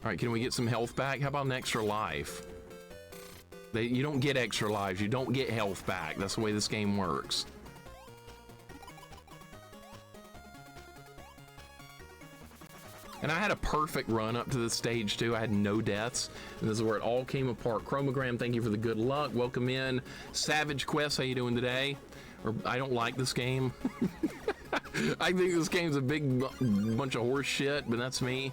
All right, can we get some health back? How about an extra life? You don't get extra lives, you don't get health back. That's the way this game works. And I had a perfect run up to this stage too. I had no deaths. And this is where it all came apart. Chromogram, thank you for the good luck. Welcome in. Savage Quest, how you doing today? Or I don't like this game. I think this game's a big bunch of horse shit, but that's me.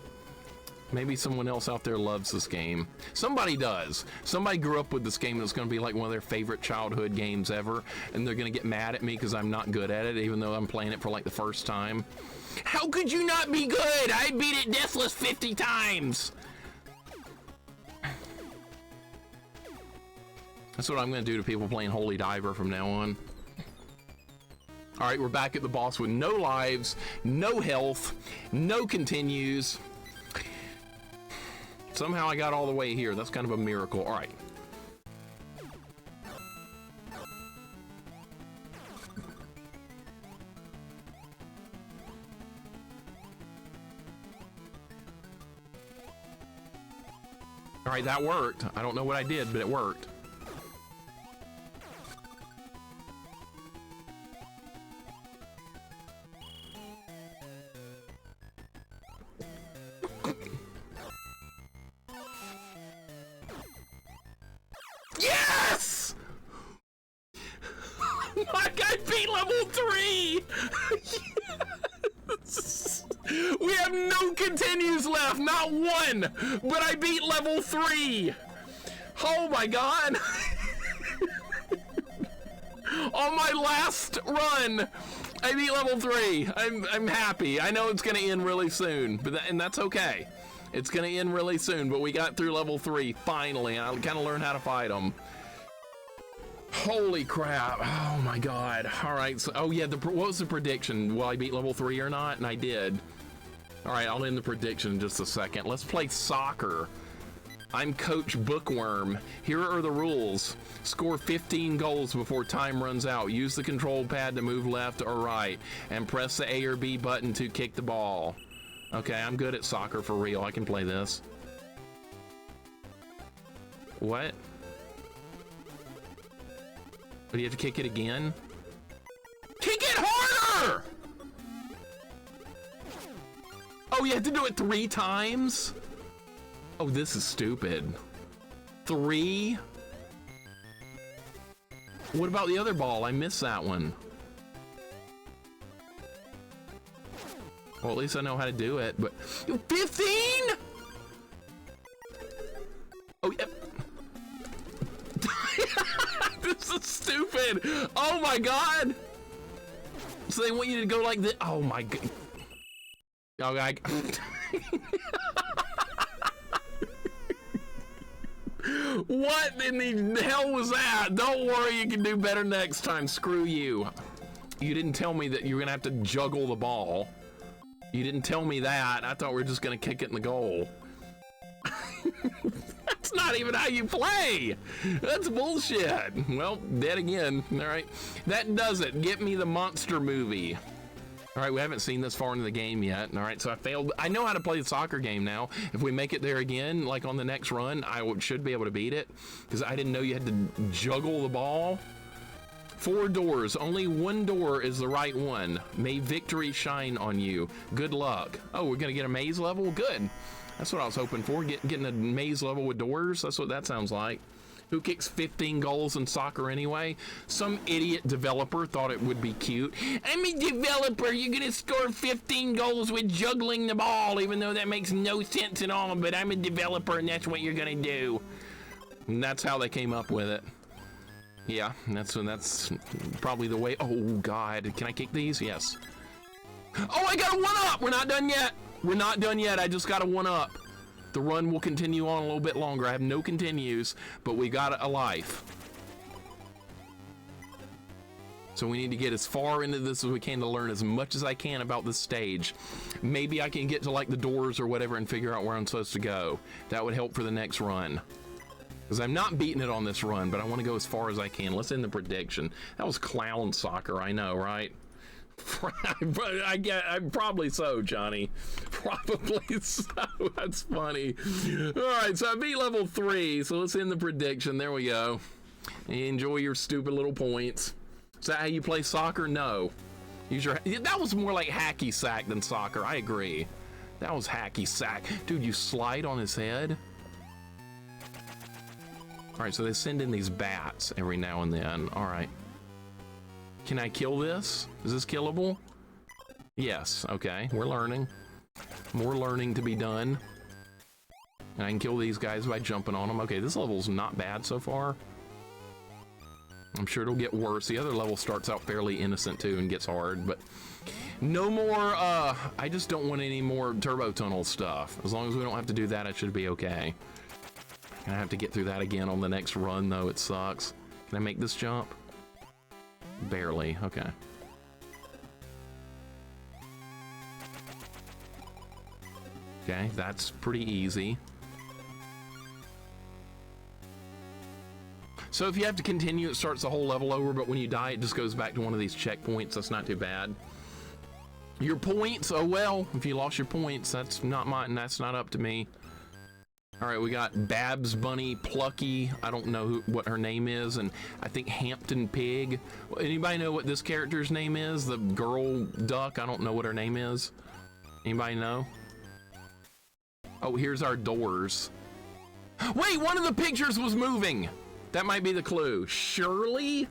Maybe someone else out there loves this game. Somebody does. Somebody grew up with this game and it's gonna be like one of their favorite childhood games ever, and they're gonna get mad at me because I'm not good at it, even though I'm playing it for like the first time. How could you not be good? I beat it deathless 50 times. That's what I'm gonna do to people playing Holy Diver from now on. All right, we're back at the boss with no lives, no health, no continues. Somehow I got all the way here. That's kind of a miracle. All right. All right, that worked. I don't know what I did, but it worked. Yes! Like I beat level 3! Yes! We have no continues left, not one, but I beat level 3. Oh my God. On my last run, I beat level 3. I'm happy. I know it's gonna end really soon, but and that's okay. It's gonna end really soon, but we got through level 3 finally, and I kind of learned how to fight them. Holy crap! Oh my God! All right. So, oh yeah. What was the prediction? Will I beat level 3 or not? And I did. All right. I'll end the prediction in just a second. Let's play soccer. I'm Coach Bookworm. Here are the rules. Score 15 goals before time runs out. Use the control pad to move left or right, and press the A or B button to kick the ball. Okay, I'm good at soccer for real. I can play this. What? Do you have to kick it again? Kick it harder! Oh, you have to do it 3 times? Oh, this is stupid. 3? What about the other ball? I missed that one. Well, at least I know how to do it, but 15? Oh, yeah. This is stupid. Oh my God. So they want you to go like this. Oh my God. Oh, God. What in the hell was that? Don't worry, you can do better next time. Screw you. You didn't tell me that you were gonna have to juggle the ball. You didn't tell me that. I thought we were just gonna kick it in the goal. That's not even how you play. That's bullshit. Well, dead again. All right, that does it. Get me the monster movie. All right, we haven't seen this far into the game yet. All right, so I failed. I know how to play the soccer game now. If we make it there again, like on the next run, I should be able to beat it, because I didn't know you had to juggle the ball. 4 doors. Only one door is the right one. May victory shine on you. Good luck. Oh, we're gonna get a maze level? Good. That's what I was hoping for. Getting a maze level with doors. That's what that sounds like. Who kicks 15 goals in soccer anyway? Some idiot developer thought it would be cute. I'm a developer. You're gonna score 15 goals with juggling the ball, even though that makes no sense at all. But I'm a developer, and that's what you're gonna do. And that's how they came up with it. Yeah, that's probably the way. Oh God, can I kick these? Yes. Oh, I got a 1-up. We're not done yet. We're not done yet. I just got a 1-up. The run will continue on a little bit longer. I have no continues, but we got a life. So we need to get as far into this as we can to learn as much as I can about this stage. Maybe I can get to like the doors or whatever and figure out where I'm supposed to go. That would help for the next run. Because I'm not beating it on this run, but I want to go as far as I can. Let's end the prediction. That was clown soccer, I know, right? I'm probably so, Johnny. Probably so. That's funny. All right, so I beat level 3, so let's end the prediction. There we go. Enjoy your stupid little points. Is that how you play soccer? No. That was more like hacky sack than soccer. I agree. That was hacky sack. Dude, you slide on his head? All right, so they send in these bats every now and then. All right. Can I kill this? Is this killable? Yes. Okay, we're learning. More learning to be done. And I can kill these guys by jumping on them. Okay, this level's not bad so far. I'm sure it'll get worse. The other level starts out fairly innocent too and gets hard, but no more, I just don't want any more turbo tunnel stuff. As long as we don't have to do that, I should be okay. I have to get through that again on the next run though, it sucks. Can I make this jump? Barely, okay. Okay, that's pretty easy. So if you have to continue, it starts the whole level over, but when you die, it just goes back to one of these checkpoints. That's not too bad. Your points, oh well, if you lost your points, that's not mine, that's not up to me. All right, we got Babs Bunny Plucky. I don't know what her name is, and I think Hampton Pig. Anybody know what this character's name is? The girl duck, I don't know what her name is. Anybody know? Oh, here's our doors. Wait, one of the pictures was moving. That might be the clue. Shirley?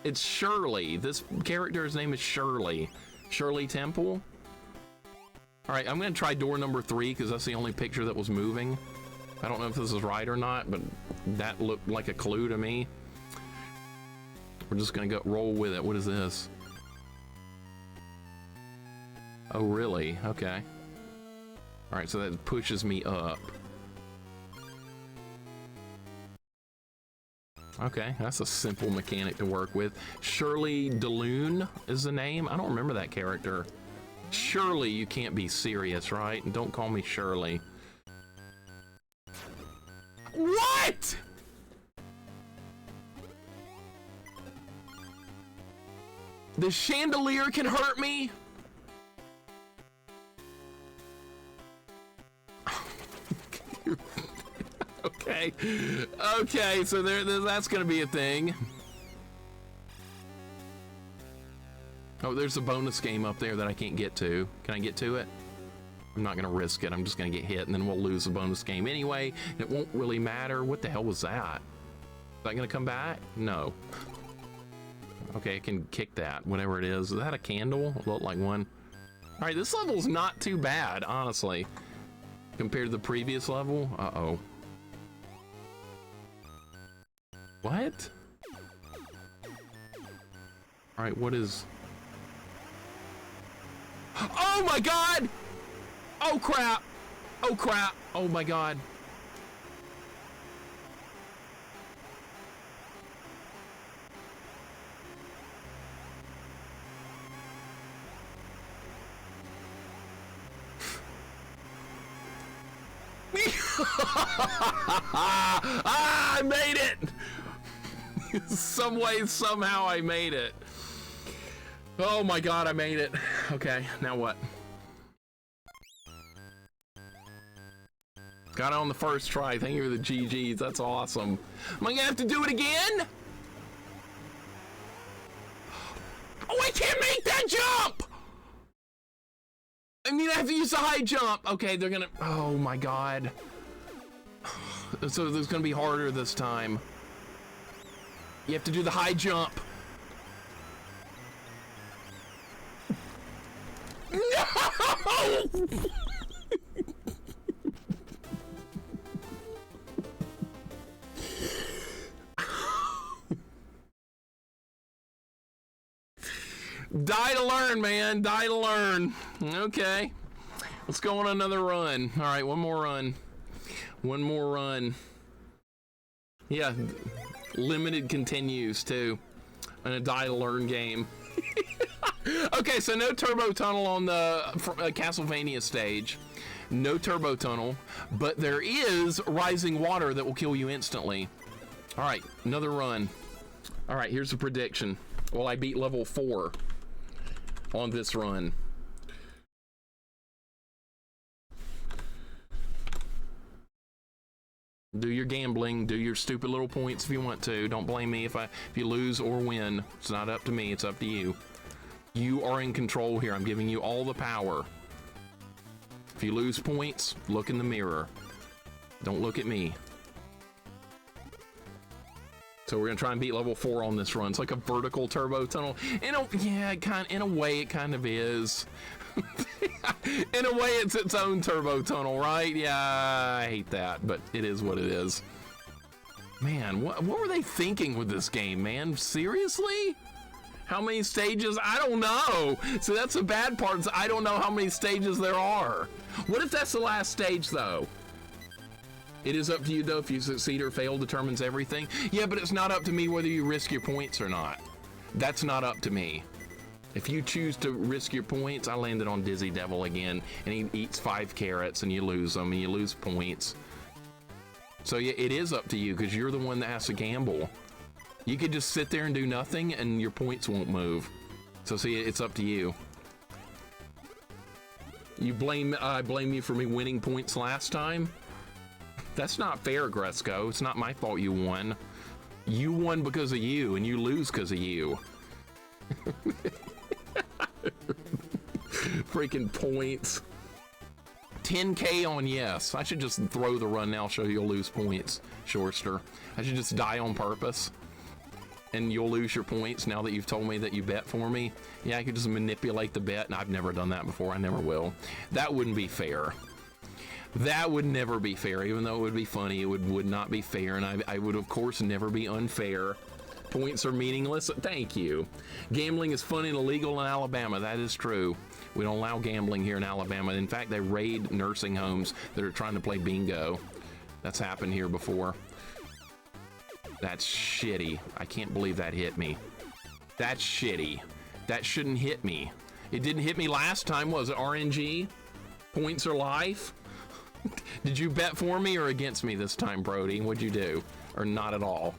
It's Shirley. This character's name is Shirley. Shirley Temple? All right, I'm gonna try door number 3 because that's the only picture that was moving. I don't know if this is right or not, but that looked like a clue to me. We're just gonna go roll with it. What is this? Oh, really? Okay. All right, so that pushes me up. Okay, that's a simple mechanic to work with. Shirley DeLune is the name. I don't remember that character. Surely you can't be serious, right? Don't call me Shirley. What? The chandelier can hurt me? Okay. Okay, so that's gonna be a thing. Oh, there's a bonus game up there that I can't get to. Can I get to it? I'm not gonna risk it. I'm just gonna get hit and then we'll lose the bonus game anyway. It won't really matter. What the hell was that? Is that gonna come back? No. Okay, I can kick that, whatever it is. Is that a candle? It looked like one. All right, this level's not too bad, honestly, compared to the previous level. Uh-oh. What? All right, what is... Oh my God! Oh crap! Oh crap! Oh my God! Ah, I made it! Some way, somehow I made it. Oh my God, I made it. Okay, now what? Got it on the first try. Thank you for the GGs. That's awesome. Am I gonna have to do it again? Oh, I can't make that jump! I mean, I have to use the high jump. Okay, they're gonna... Oh my God. So it's gonna be harder this time. You have to do the high jump. No! Die to learn, man. Die to learn. Okay. Let's go on another run. All right, one more run. One more run. Yeah, limited continues too. in a die to learn game. Okay, so no turbo tunnel on the Castlevania stage. No turbo tunnel, but there is rising water that will kill you instantly. All right, another run. All right, here's the prediction. Will I beat level 4 on this run? Do your gambling, do your stupid little points if you want to. Don't blame me if you lose or win. It's not up to me, it's up to you. You are in control here. I'm giving you all the power. If you lose points, look in the mirror. Don't look at me. So we're gonna try and beat level 4 on this run. It's like a vertical turbo tunnel. In a way it kind of is. In a way it's its own turbo tunnel, right? Yeah, I hate that, but it is what it is. Man, what were they thinking with this game, man? Seriously? How many stages? I don't know. So that's the bad part, is I don't know how many stages there are. What if that's the last stage, though? It is up to you, though. If you succeed or fail, determines everything. Yeah, but it's not up to me whether you risk your points or not. That's not up to me. If you choose to risk your points, I landed on Dizzy Devil again, and he eats 5 carrots, and you lose them, and you lose points. So yeah, it is up to you, because you're the one that has to gamble. You could just sit there and do nothing, and your points won't move. So see, it's up to you. I blame you for me winning points last time. That's not fair, Gresco. It's not my fault you won. You won because of you, and you lose because of you. Freaking points. 10K on yes. I should just throw the run now, so you'll lose points, Shorster. I should just die on purpose, and you'll lose your points now that you've told me that you bet for me. Yeah, I could just manipulate the bet, and I've never done that before. I never will. That wouldn't be fair. That would never be fair. Even though it would be funny, it would not be fair, and I would, of course, never be unfair. Points are meaningless. Thank you. Gambling is fun and illegal in Alabama. That is true. We don't allow gambling here in Alabama. In fact, they raid nursing homes that are trying to play bingo. That's happened here before. That's shitty. I can't believe that hit me. That's shitty. That shouldn't hit me. It didn't hit me last time, was it? RNG? Points are life? Did you bet for me or against me this time, Brody? What'd you do? Or not at all?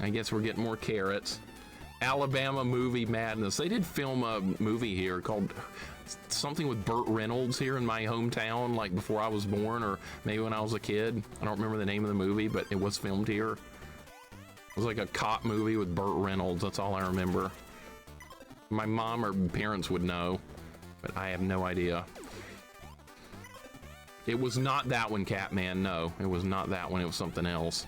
I guess we're getting more carrots. Alabama movie madness. They did film a movie here called something with Burt Reynolds here in my hometown, like before I was born, or maybe when I was a kid. I don't remember the name of the movie, but it was filmed here. It was like a cop movie with Burt Reynolds. That's all I remember. My mom or parents would know, but I have no idea. It was not that one, Catman. No, it was not that one. It was something else.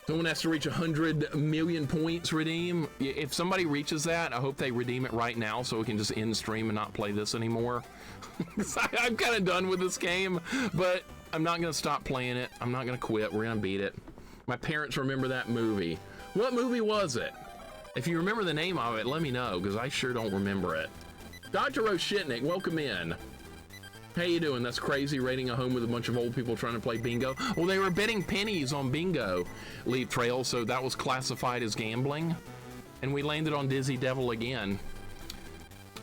Someone has to reach 100 million points redeem. If somebody reaches that, I hope they redeem it right now so we can just end stream and not play this anymore. I'm kind of done with this game, but I'm not going to stop playing it. I'm not going to quit. We're going to beat it. My parents remember that movie. What movie was it? If you remember the name of it, let me know, because I sure don't remember it. Dr. Oshitnik, welcome in. How you doing? That's crazy, raiding a home with a bunch of old people trying to play bingo. Well, they were betting pennies on bingo, Leaf Trail, so that was classified as gambling. And we landed on Dizzy Devil again.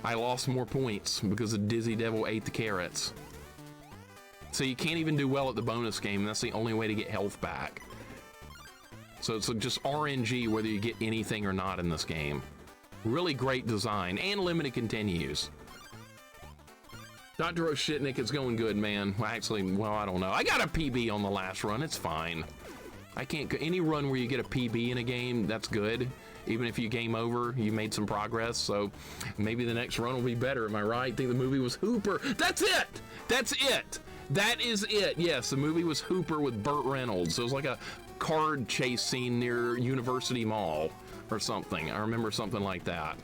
I lost more points because the Dizzy Devil ate the carrots. So you can't even do well at the bonus game. That's the only way to get health back. So it's just RNG whether you get anything or not in this game. Really great design and limited continues. Dr. Oshitnik, it's going good, man. Well, actually, well, I don't know. I got a PB on the last run. It's fine. I can't... Any run where you get a PB in a game, that's good. Even if you game over, you made some progress. So maybe the next run will be better. Am I right? I think the movie was Hooper. That's it! That's it! That is it. Yes, the movie was Hooper with Burt Reynolds. It was like a card chase scene near University Mall or something. I remember something like that.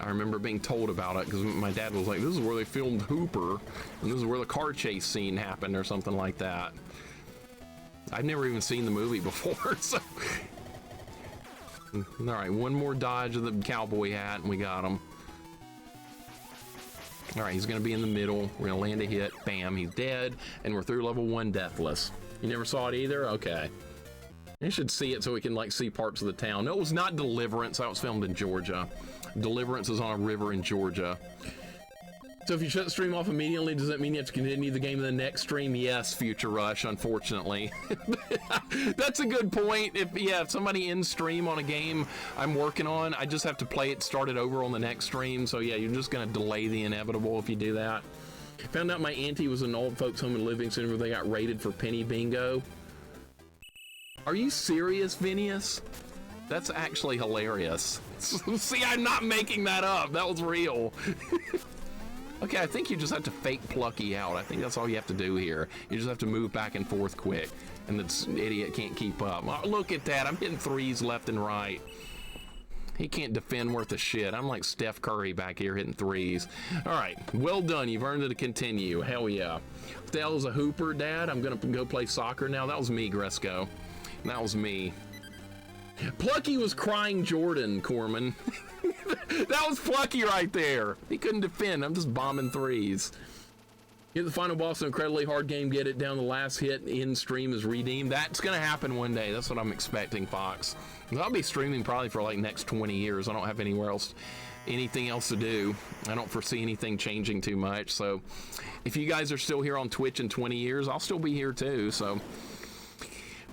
I remember being told about it because my dad was like, this is where they filmed Hooper, and this is where the car chase scene happened or something like that. I've never even seen the movie before, so... All right, one more dodge of the cowboy hat, and we got him. All right, he's gonna be in the middle. We're gonna land a hit. Bam, he's dead. And we're through level 1 deathless. You never saw it either? Okay. You should see it so we can like see parts of the town. No, it was not Deliverance. That was filmed in Georgia. Deliverance is on a river in Georgia. So if you shut the stream off immediately, does that mean you have to continue the game in the next stream? Yes, Future Rush, unfortunately. That's a good point. If somebody in stream on a game I'm working on, I just have to play it, start it over on the next stream. So yeah, you're just gonna delay the inevitable if you do that. Found out my auntie was in an old folks home in Livingston where they got raided for penny bingo. Are you serious, Phineas? That's actually hilarious. See, I'm not making that up. That was real. Okay, I think you just have to fake Plucky out. I think that's all you have to do here. You just have to move back and forth quick, and this idiot can't keep up. Oh, look at that. I'm hitting threes left and right. He can't defend worth a shit. I'm like Steph Curry back here hitting threes. All right, well done. You've earned it to continue. Hell yeah. What the hell is a hooper, Dad? I'm going to go play soccer now. That was me, Gresco. That was me. Plucky was crying Jordan, Corman. That was Plucky right there. He couldn't defend. I'm just bombing threes. Get the final boss in an incredibly hard game. Get it down the last hit in stream is redeemed. That's going to happen one day. That's what I'm expecting, Fox. I'll be streaming probably for like next 20 years. I don't have anything else to do. I don't foresee anything changing too much. So if you guys are still here on Twitch in 20 years, I'll still be here too. So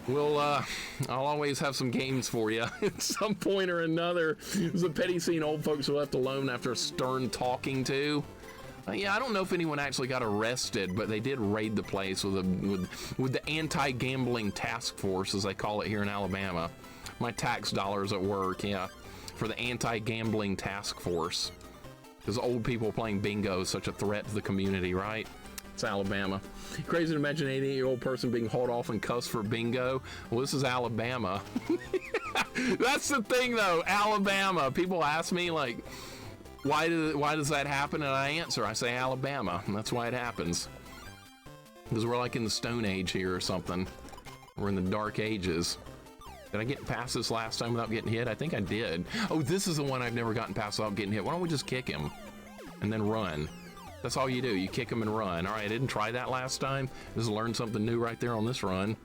I'll always have some games for you at some point or another. There's a petty scene old folks are left alone after a stern talking to. Yeah, I don't know if anyone actually got arrested, but they did raid the place with the anti-gambling task force, as they call it here in Alabama. My tax dollars at work, yeah, for the anti-gambling task force. Because old people playing bingo is such a threat to the community, right? It's Alabama. Crazy to imagine an 88-year-old person being hauled off and cussed for bingo. Well, this is Alabama. That's the thing, though. Alabama. People ask me, like, why does that happen? And I answer, I say Alabama. And that's why it happens. Because we're like in the Stone Age here or something. We're in the Dark Ages. Did I get past this last time without getting hit? I think I did. Oh, this is the one I've never gotten past without getting hit. Why don't we just kick him and then run? That's all you do. You kick him and run. All right, I didn't try that last time. Just learned something new right there on this run.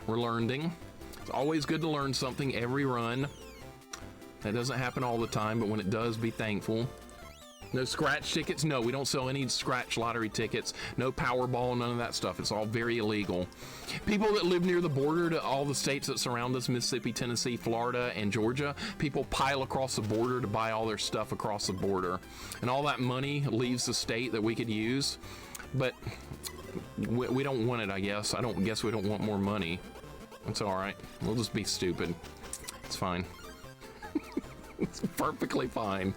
We're learning. It's always good to learn something every run. That doesn't happen all the time, but when it does, be thankful. No scratch tickets? No, we don't sell any scratch lottery tickets. No Powerball, none of that stuff. It's all very illegal. People that live near the border to all the states that surround us, Mississippi, Tennessee, Florida, and Georgia, people pile across the border to buy all their stuff across the border. And all that money leaves the state that we could use, but we don't want it, I guess. I don't guess we don't want more money. It's all right. We'll just be stupid. It's fine. It's perfectly fine.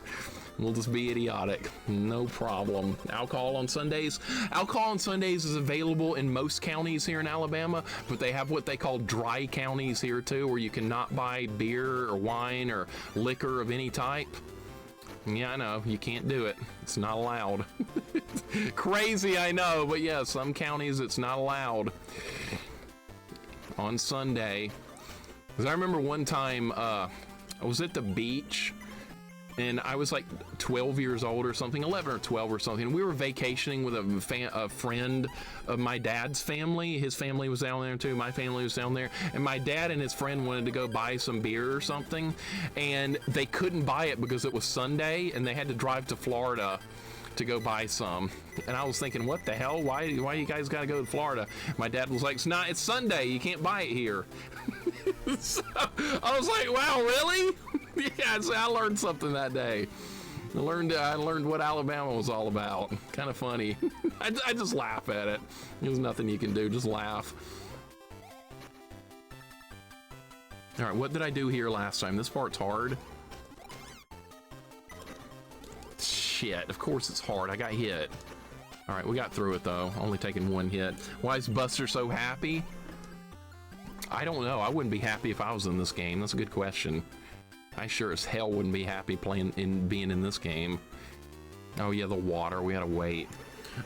We'll just be idiotic. No problem. Alcohol on Sundays? Alcohol on Sundays is available in most counties here in Alabama, but they have what they call dry counties here too, where you cannot buy beer or wine or liquor of any type. Yeah, I know. You can't do it. It's not allowed. Crazy, I know, but yeah, some counties it's not allowed on Sunday. Because I remember one time I was at the beach, and I was like 12 years old or something, 11 or 12 or something. We were vacationing with a friend of my dad's family. His family was down there too. My family was down there. And my dad and his friend wanted to go buy some beer or something. And they couldn't buy it because it was Sunday, and they had to drive to Florida to go buy some. And I was thinking, what the hell? Why you guys got to go to Florida? My dad was like, it's Sunday. You can't buy it here. So I was like, wow, really? Yeah, so I learned something that day. I learned what Alabama was all about. Kind of funny. I just laugh at it. There's nothing you can do. Just laugh. All right, what did I do here last time? This part's hard. Shit, of course it's hard. I got hit. All right, we got through it though. Only taking one hit. Why is Buster so happy? I don't know. I wouldn't be happy if I was in this game. That's a good question. I sure as hell wouldn't be happy being in this game. Oh yeah, the water. We gotta wait.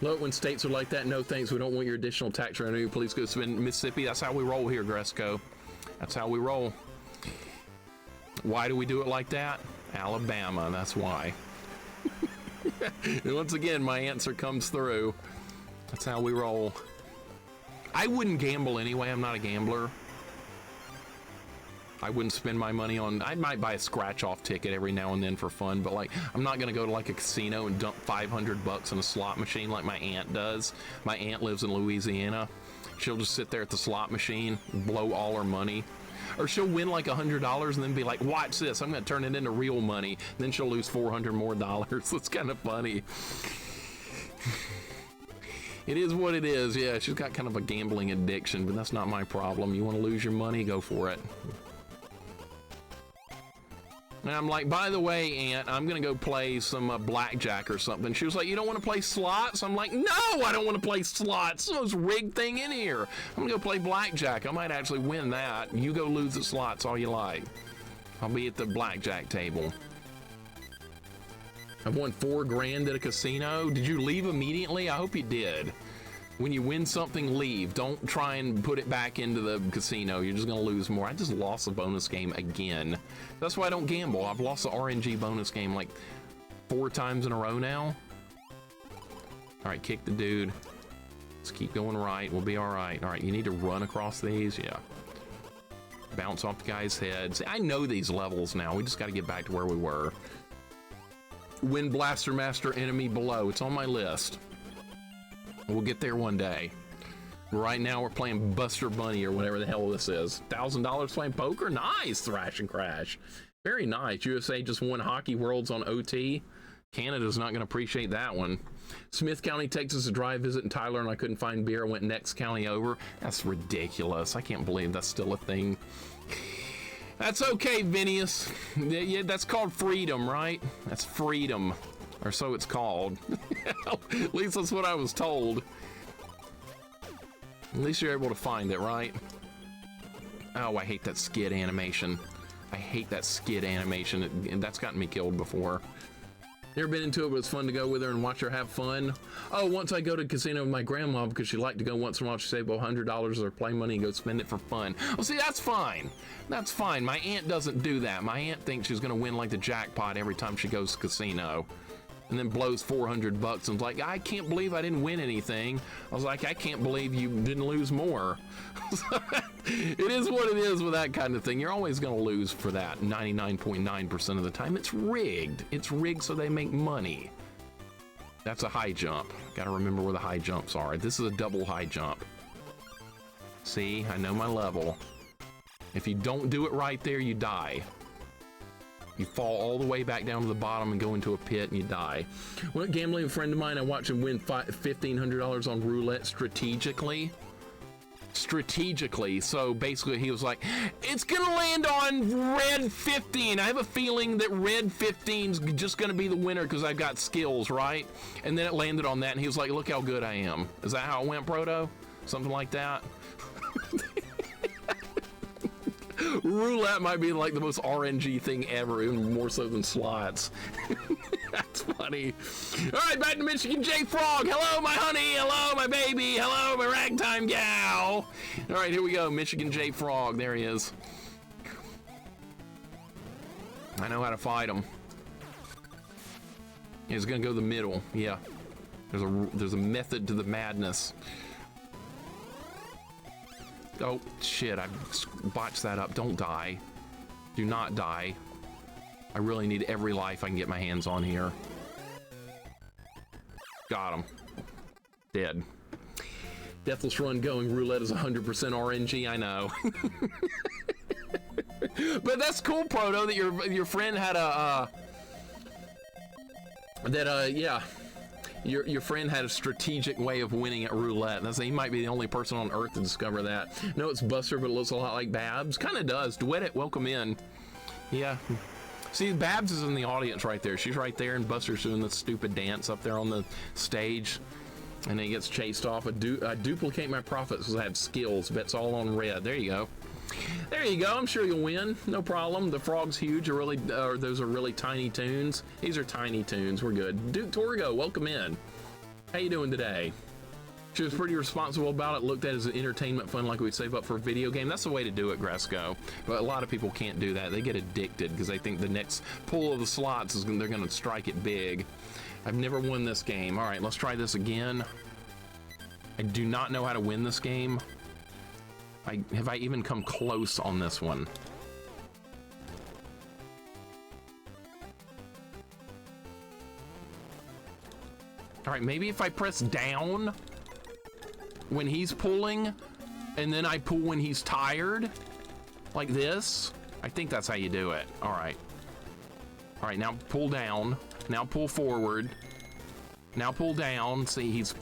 Look, when states are like that, no thanks. We don't want your additional tax revenue. Please go spend Mississippi. That's how we roll here, Gresco. That's how we roll. Why do we do it like that? Alabama. That's why. And once again, my answer comes through. That's how we roll. I wouldn't gamble anyway. I'm not a gambler. I wouldn't spend my money on, I might buy a scratch off ticket every now and then for fun, but like, I'm not gonna go to like a casino and dump 500 bucks in a slot machine like my aunt does. My aunt lives in Louisiana. She'll just sit there at the slot machine, blow all her money. Or she'll win like $100 and then be like, watch this, I'm gonna turn it into real money. Then she'll lose $400 more. It's kind of funny. It is what it is. Yeah, she's got kind of a gambling addiction, but that's not my problem. You want to lose your money, go for it. And I'm like, by the way, Aunt, I'm gonna go play some blackjack or something. She was like, you don't want to play slots? I'm like, no, I don't want to play slots. There's no most rigged thing in here. I'm gonna go play blackjack. I might actually win that. You go lose at slots all you like. I'll be at the blackjack table. I've won $4 grand at a casino. Did you leave immediately? I hope you did. When you win something, leave. Don't try and put it back into the casino. You're just gonna lose more. I just lost a bonus game again. That's why I don't gamble. I've lost the RNG bonus game like 4 times in a row now. All right, kick the dude. Let's keep going right. We'll be all right. All right, you need to run across these. Yeah. Bounce off the guy's head. See, I know these levels now. We just got to get back to where we were. Win Blaster Master enemy below. It's on my list. We'll get there one day. Right now we're playing Buster Bunny or whatever the hell this is. $1,000 playing poker? Nice, Thrash and Crash. Very nice. USA just won Hockey Worlds on OT. Canada's not going to appreciate that one. Smith County, Texas, a dry visit in Tyler, and I couldn't find beer. I went next county over. That's ridiculous. I can't believe that's still a thing. That's okay, Vinius. Yeah, that's called freedom, right? That's freedom. Or so it's called. At least that's what I was told. At least you're able to find it, right? Oh, I hate that skid animation. I hate that skid animation. And that's gotten me killed before. Never been into it, but it's fun to go with her and watch her have fun. Oh, once I go to a casino with my grandma because she liked to go once in a while. She saved $100 of her play money and go spend it for fun. Oh, see, that's fine. That's fine. My aunt doesn't do that. My aunt thinks she's going to win like the jackpot every time she goes to the casino. And then blows 400 bucks and was like, I can't believe I didn't win anything. I was like, I can't believe you didn't lose more. It is what it is with that kind of thing. You're always going to lose for that 99.9% of the time. It's rigged. It's rigged so they make money. That's a high jump. Got to remember where the high jumps are. This is a double high jump. See, I know my level. If you don't do it right there, you die. You fall all the way back down to the bottom and go into a pit and you die. Went gambling with a friend of mine. I watched him win $1,500 on roulette strategically. So basically he was like, it's gonna land on red 15. I have a feeling that red 15's just gonna be the winner because I've got skills, right? And then it landed on that and he was like, look how good I am. Is that how it went, Proto? Something like that? Roulette might be like the most RNG thing ever, even more so than slots. That's funny. All right, back to Michigan J Frog. Hello, my honey. Hello, my baby. Hello, my ragtime gal. All right, here we go. Michigan J Frog. There he is. I know how to fight him. He's gonna go the middle. Yeah. There's a method to the madness. Oh, shit, I botched that up. Don't die. Do not die. I really need every life I can get my hands on here. Got him. Dead. Deathless run going. Roulette is 100% RNG, I know. But that's cool, Proto, that your friend had a... yeah. Your friend had a strategic way of winning at roulette. He might be the only person on Earth to discover that. No, it's Buster, but it looks a lot like Babs. Kind of does. Duet it. Welcome in. Yeah. See, Babs is in the audience right there. She's right there, and Buster's doing the stupid dance up there on the stage. And then he gets chased off. I duplicate my profits because I have skills. Bets all on red. There you go. There you go. I'm sure you'll win. No problem. The frog's huge. Those are really tiny tunes. These are tiny tunes. We're good. Duke Torgo, welcome in. How you doing today? She was pretty responsible about it, looked at it as an entertainment fund like we save up for a video game. That's the way to do it, Gresco. But a lot of people can't do that. They get addicted because they think the next pull of the slots is they're going to strike it big. I've never won this game. All right, let's try this again. I do not know how to win this game. Have I even come close on this one? All right, maybe if I press down when he's pulling, and then I pull when he's tired, like this. I think that's how you do it. All right. All right, now pull down. Now pull forward. Now pull down. See, he's...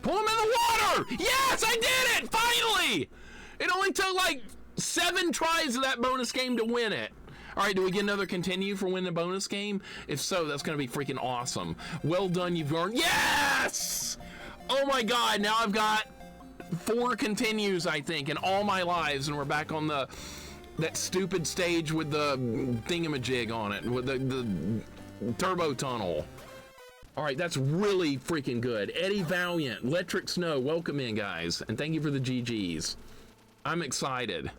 Pull him in the water! Yes, I did it! Finally! It only took like 7 tries of that bonus game to win it. All right, do we get another continue for winning the bonus game? If so, that's going to be freaking awesome. Well done, you've earned... Yes! Oh my God, now I've got 4 continues, I think, in all my lives, and we're back on that stupid stage with the thingamajig on it, with the turbo tunnel. All right, that's really freaking good. Eddie Valiant, Electric Snow, welcome in, guys, and thank you for the GGs. I'm excited.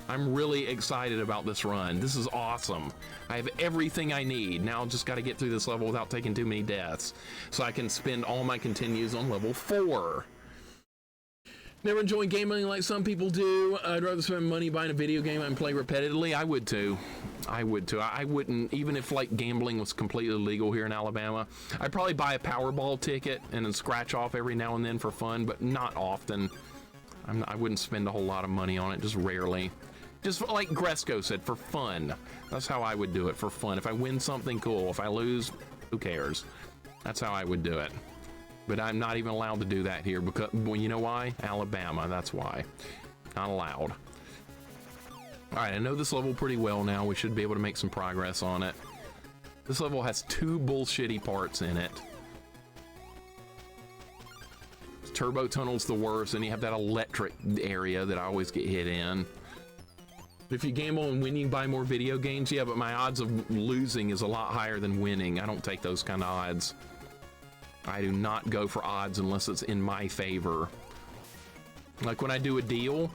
I'm really excited about this run. This is awesome. I have everything I need. Now I've just got to get through this level without taking too many deaths, so I can spend all my continues on level 4. Never enjoyed gaming like some people do. I'd rather spend money buying a video game and play repetitively. I would too. I would too. I wouldn't, even if like gambling was completely illegal here in Alabama, I'd probably buy a Powerball ticket and then scratch off every now and then for fun, but not often. I wouldn't spend a whole lot of money on it, just rarely. Just like Gresco said, for fun. That's how I would do it, for fun. If I win something, cool. If I lose, who cares? That's how I would do it. But I'm not even allowed to do that here because, well, you know why? Alabama, that's why. Not allowed. All right, I know this level pretty well now. We should be able to make some progress on it. This level has 2 bullshitty parts in it. Turbo Tunnel's the worst, and you have that electric area that I always get hit in. If you gamble and win, you buy more video games. Yeah, but my odds of losing is a lot higher than winning. I don't take those kind of odds. I do not go for odds unless it's in my favor. Like when I do a deal,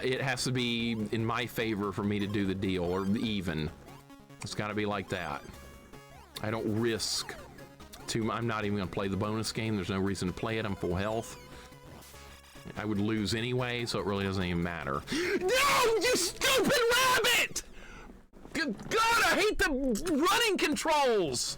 it has to be in my favor for me to do the deal, or even. It's got to be like that. I don't risk too much. I'm not even going to play the bonus game. There's no reason to play it. I'm full health. I would lose anyway, so it really doesn't even matter. No, you stupid rabbit! Good God, I hate the running controls!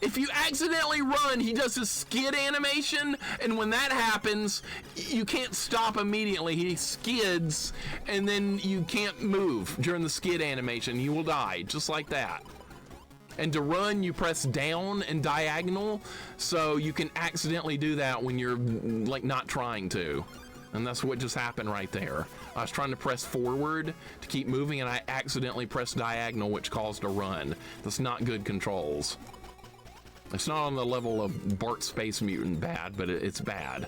If you accidentally run, he does his skid animation, and when that happens, you can't stop immediately. He skids, and then you can't move during the skid animation. You will die, just like that. And to run, you press down and diagonal, so you can accidentally do that when you're like not trying to. And that's what just happened right there. I was trying to press forward to keep moving, and I accidentally pressed diagonal, which caused a run. That's not good controls. It's not on the level of Bart Space Mutant bad, but it's bad.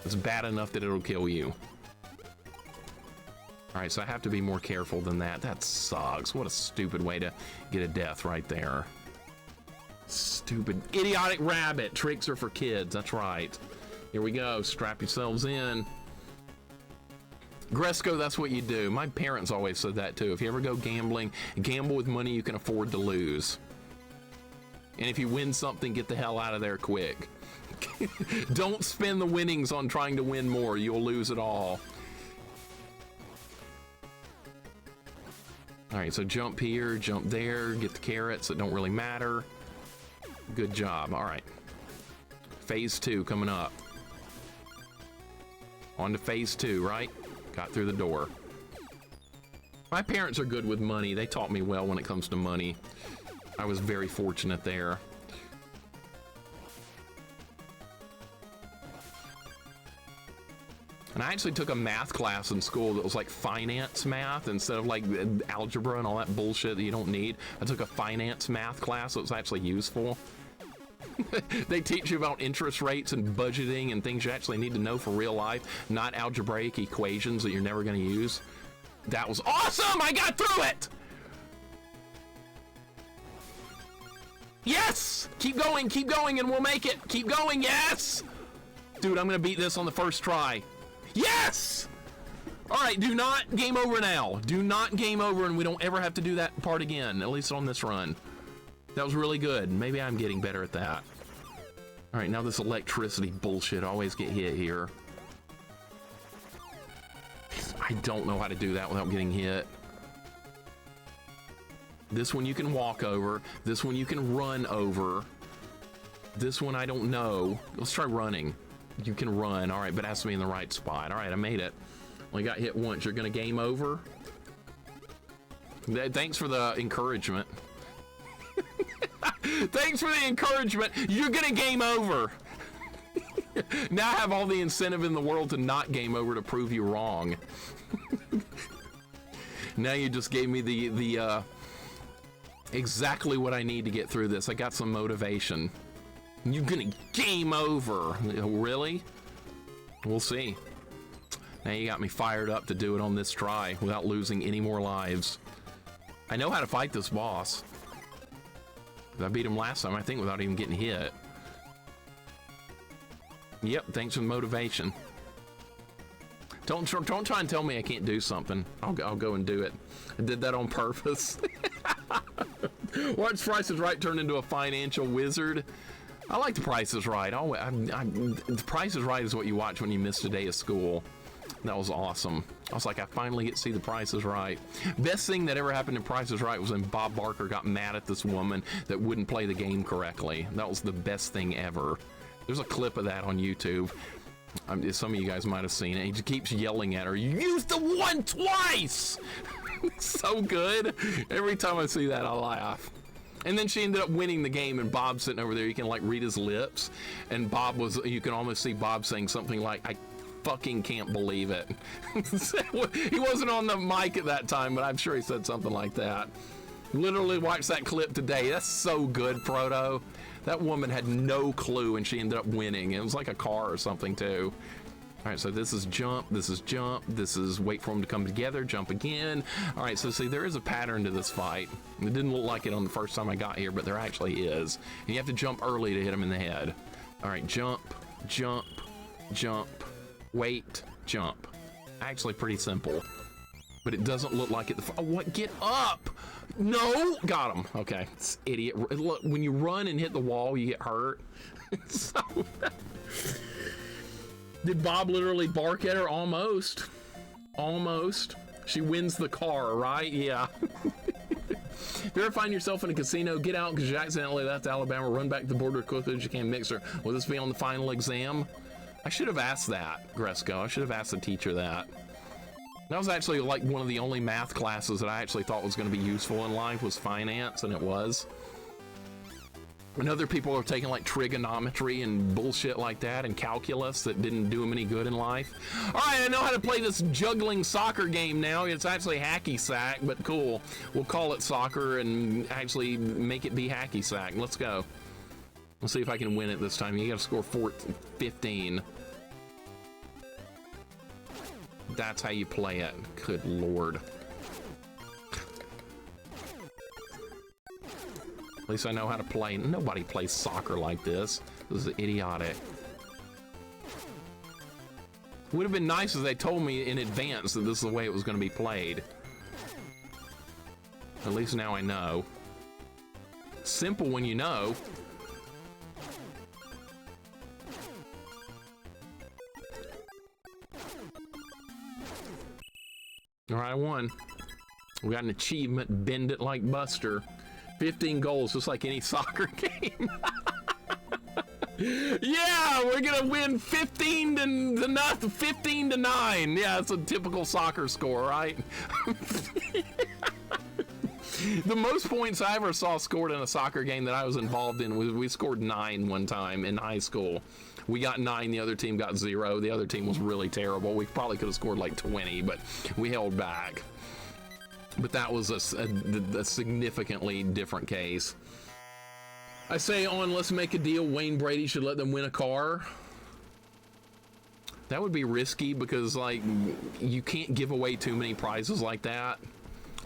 It's bad enough that it'll kill you. All right, so I have to be more careful than that. That sucks. What a stupid way to get a death right there. Stupid, idiotic rabbit. Tricks are for kids. That's right. Here we go. Strap yourselves in. Gresco, that's what you do. My parents always said that too. If you ever go gambling, gamble with money you can afford to lose. And if you win something, get the hell out of there quick. Don't spend the winnings on trying to win more. You'll lose it all. All right, so jump here, jump there, get the carrots that don't really matter. Good job. All right. Phase 2 coming up. On to phase 2, right? Got through the door. My parents are good with money. They taught me well when it comes to money. I was very fortunate there. And I actually took a math class in school that was like finance math instead of like algebra and all that bullshit that you don't need. I took a finance math class that was actually useful. They teach you about interest rates and budgeting and things you actually need to know for real life, not algebraic equations that you're never going to use. That was awesome! I got through it! Yes! Keep going, and we'll make it. Keep going, yes! Dude, I'm gonna beat this on the first try. Yes! All right, do not game over now. Do not game over, and we don't ever have to do that part again, at least on this run. That was really good. Maybe I'm getting better at that. All right, now this electricity bullshit. I always get hit here. I don't know how to do that without getting hit. This one you can walk over. This one you can run over. This one I don't know. Let's try running. You can run. All right, but it has to be in the right spot. All right, I made it. Only got hit once. You're gonna game over? Thanks for the encouragement. Thanks for the encouragement. You're gonna game over. Now I have all the incentive in the world to not game over to prove you wrong. Now you just gave me the exactly what I need to get through this. I got some motivation. You're gonna game over. Really? We'll see. Now you got me fired up to do it on this try without losing any more lives. I know how to fight this boss. I beat him last time, I think, without even getting hit. Yep, thanks for the motivation. Don't try and tell me I can't do something. I'll go and do it. I did that on purpose. Watch Price is Right turn into a financial wizard. I like The Price is Right. The Price is Right is what you watch when you miss a day of school. That was awesome. I was like, I finally get to see The Price is Right. Best thing that ever happened in Price is Right was when Bob Barker got mad at this woman that wouldn't play the game correctly. That was the best thing ever. There's a clip of that on YouTube. Some of you guys might have seen it. He just keeps yelling at her, "You used the one twice!" So good. Every time I see that, I laugh. And then she ended up winning the game, and Bob's sitting over there. You can like read his lips, and you can almost see Bob saying something like, "I fucking can't believe it." He wasn't on the mic at that time, but I'm sure he said something like that. Literally watched that clip today. That's so good, Proto. That woman had no clue, and she ended up winning. It was like a car or something too. All right, so this is jump, this is jump, this is wait for them to come together, jump again. All right, so see, there is a pattern to this fight. It didn't look like it on the first time I got here, but there actually is. And you have to jump early to hit him in the head. All right, jump, jump, jump, wait, jump. Actually pretty simple, but it doesn't look like it. Oh, what? Get up! No! Got him. Okay, it's idiot. Look, when you run and hit the wall, you get hurt. So, did Bob literally bark at her? Almost. Almost. She wins the car, right? Yeah. If you ever find yourself in a casino, get out because you accidentally left Alabama, run back to the border as quickly as you can, Mixer. Will this be on the final exam? I should have asked that, Gresco. I should have asked the teacher that. That was actually like one of the only math classes that I actually thought was going to be useful in life was finance, and it was. And other people are taking like trigonometry and bullshit like that and calculus that didn't do them any good in life. All right, I know how to play this juggling soccer game now. It's actually hacky sack, but cool. We'll call it soccer and actually make it be hacky sack. Let's go. Let's see if I can win it this time. You got to score 15. That's how you play it. Good Lord. At least I know how to play. Nobody plays soccer like this. This is idiotic. Would have been nice if they told me in advance that this is the way it was going to be played. At least now I know. Simple when you know. All right, I won. We got an achievement, bend it like Buster. 15 goals, just like any soccer game. Yeah, we're gonna win 15 to 9. Yeah, it's a typical soccer score, right? The most points I ever saw scored in a soccer game that I was involved in was we scored 9 one time in high school. We got 9, the other team got 0. The other team was really terrible. We probably could have scored like 20, but we held back. But that was a significantly different case. I say on Let's Make a Deal, Wayne Brady should let them win a car. That would be risky because, like, you can't give away too many prizes like that.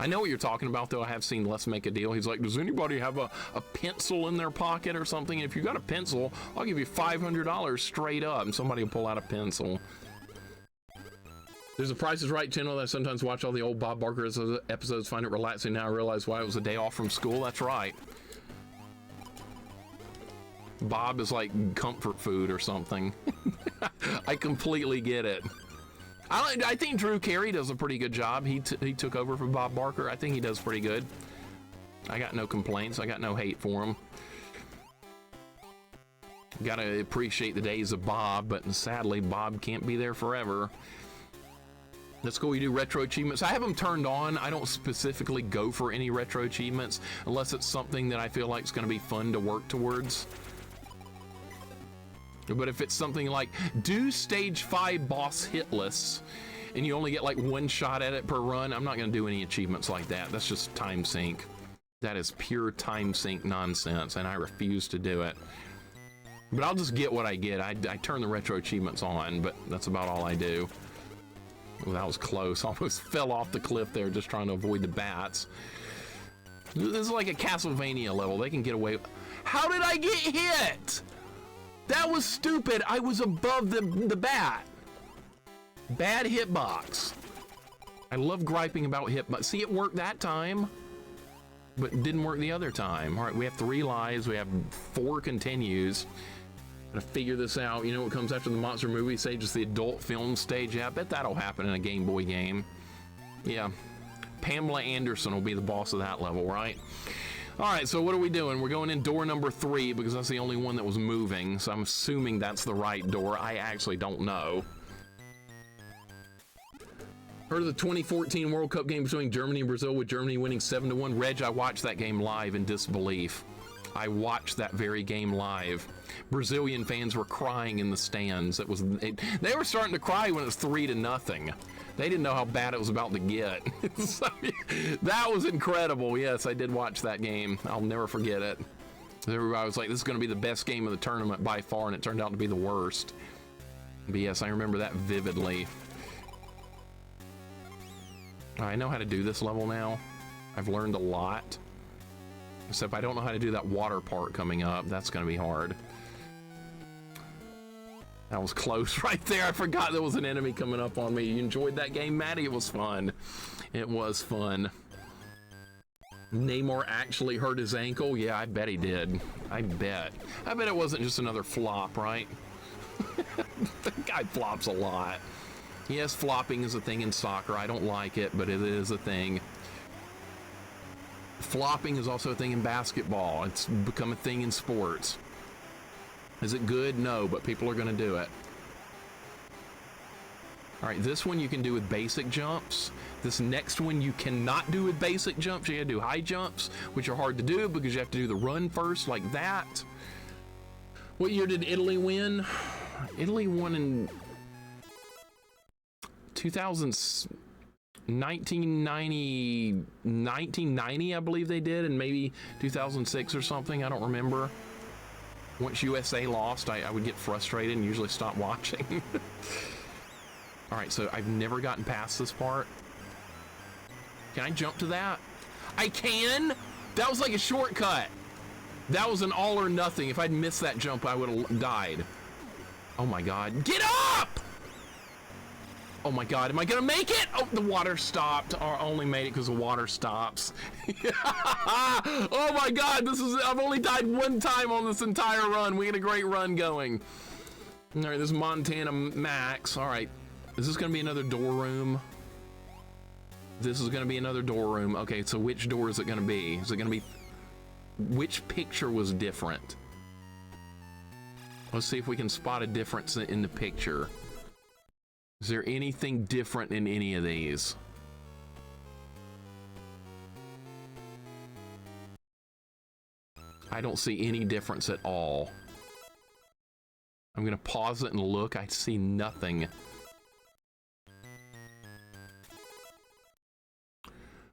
I know what you're talking about, though. I have seen Let's Make a Deal. He's like, does anybody have a pencil in their pocket or something? And if you got a pencil, I'll give you $500 straight up. And somebody will pull out a pencil. There's a Price is Right channel that I sometimes watch all the old Bob Barker episodes, find it relaxing. Now I realize why it was a day off from school. That's right. Bob is like comfort food or something. I completely get it. I think Drew Carey does a pretty good job. He took over for Bob Barker. I think he does pretty good. I got no complaints. I got no hate for him. Gotta appreciate the days of Bob, but sadly, Bob can't be there forever. That's cool. You do retro achievements. I have them turned on. I don't specifically go for any retro achievements unless it's something that I feel like is going to be fun to work towards. But if it's something like do stage 5 boss hitless and you only get like one shot at it per run, I'm not going to do any achievements like that. That's just time sink. That is pure time sink nonsense, and I refuse to do it. But I'll just get what I get. I turn the retro achievements on, but that's about all I do. Well, that was close. Almost fell off the cliff there just trying to avoid the bats. This is like a Castlevania level. They can get away. How did I get hit? That was stupid. I was above the bat. Bad hitbox. I love griping about hitbox. See, it worked that time, but it didn't work the other time. All right, we have 3 lives. We have 4 continues. Gotta figure this out. You know what comes after the monster movie stage is the adult film stage. Yeah, I bet that'll happen in a Game Boy game. Yeah. Pamela Anderson will be the boss of that level, right? All right, so what are we doing? We're going in door number 3 because that's the only one that was moving. So I'm assuming that's the right door. I actually don't know. Heard of the 2014 World Cup game between Germany and Brazil with Germany winning 7-1? Reg, I watched that game live in disbelief. I watched that very game live. Brazilian fans were crying in the stands. They were starting to cry when it was 3-0. They didn't know how bad it was about to get. So, that was incredible. Yes, I did watch that game. I'll never forget it. Everybody was like, this is going to be the best game of the tournament by far, and it turned out to be the worst. But yes, I remember that vividly. I know how to do this level now. I've learned a lot. Except I don't know how to do that water part coming up. That's going to be hard. That was close right there. I forgot there was an enemy coming up on me. You enjoyed that game, Maddie? It was fun. It was fun. Namor actually hurt his ankle? Yeah, I bet he did. I bet. I bet it wasn't just another flop, right? The guy flops a lot. Yes, flopping is a thing in soccer. I don't like it, but it is a thing. Flopping is also a thing in basketball. It's become a thing in sports. Is it good? No, but people are going to do it. All right, this one you can do with basic jumps. This next one you cannot do with basic jumps. You got to do high jumps, which are hard to do because you have to do the run first like that. What year did Italy win? Italy won in 1990, I believe they did, and maybe 2006 or something. I don't remember. Once USA lost, I would get frustrated and usually stop watching. All right, so I've never gotten past this part. Can I jump to that? I can? That was like a shortcut. That was an all or nothing. If I'd missed that jump, I would have died. Oh my God. Get up! Oh my God, am I gonna make it? Oh, the water stopped. Or only made it because the water stops. Oh my God, I've only died one time on this entire run. We had a great run going. All right, this is Montana Max. All right, is this gonna be another door room? This is gonna be another door room. Okay, so which door is it gonna be? Is it gonna be, which picture was different? Let's see if we can spot a difference in the picture. Is there anything different in any of these? I don't see any difference at all. I'm gonna pause it and look. I see nothing.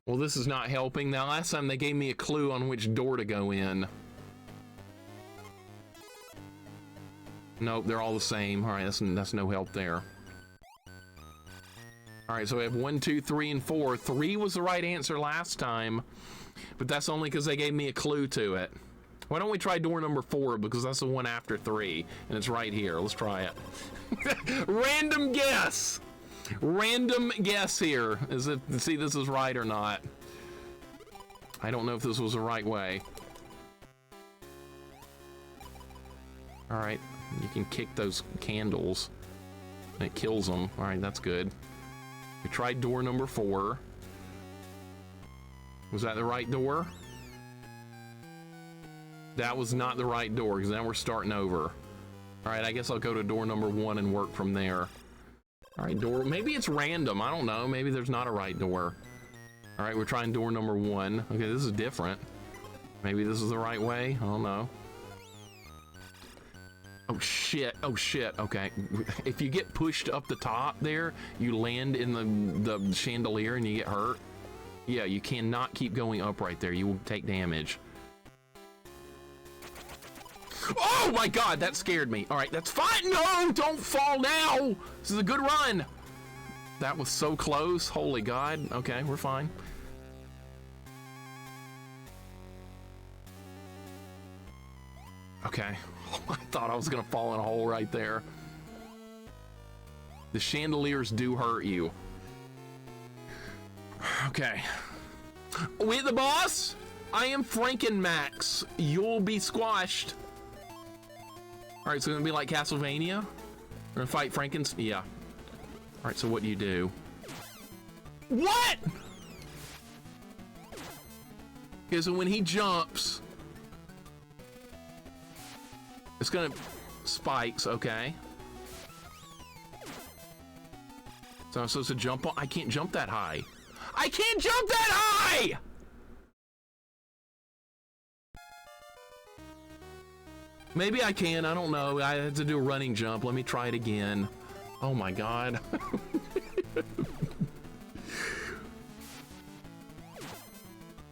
Well, this is not helping. Now, last time they gave me a clue on which door to go in. Nope, they're all the same. All right, that's no help there. All right, so we have 1, 2, 3, and 4. 3 was the right answer last time, but that's only because they gave me a clue to it. Why don't we try door number 4, because that's the one after 3, and it's right here. Let's try it. Random guess. Random guess here. Is it, see this is right or not? I don't know if this was the right way. All right, you can kick those candles, and it kills them. All right, that's good. We tried door number 4. Was that the right door? That was not the right door, because now we're starting over. All right, I guess I'll go to door number 1 and work from there. All right, door, maybe it's random. I don't know. Maybe there's not a right door. All right, we're trying door number 1. Okay, this is different. Maybe this is the right way. I don't know. Oh shit, oh shit, okay. If you get pushed up the top there, you land in the chandelier and you get hurt. Yeah, you cannot keep going up right there. You will take damage. Oh my god, that scared me. All right, that's fine. No, don't fall now. This is a good run. That was so close. Holy god. Okay, we're fine. Okay. I thought I was gonna fall in a hole right there. The chandeliers do hurt you. Okay. We the boss? I am Frankenmax. You'll be squashed. All right, so it's gonna be like Castlevania. We're gonna fight Frankenstein. Yeah. All right, so what do you do? What? Okay, so when he jumps, it's gonna spikes, okay. So I'm supposed to jump on. I can't jump that high. I can't jump that high! Maybe I can, I don't know. I had to do a running jump. Let me try it again. Oh my god.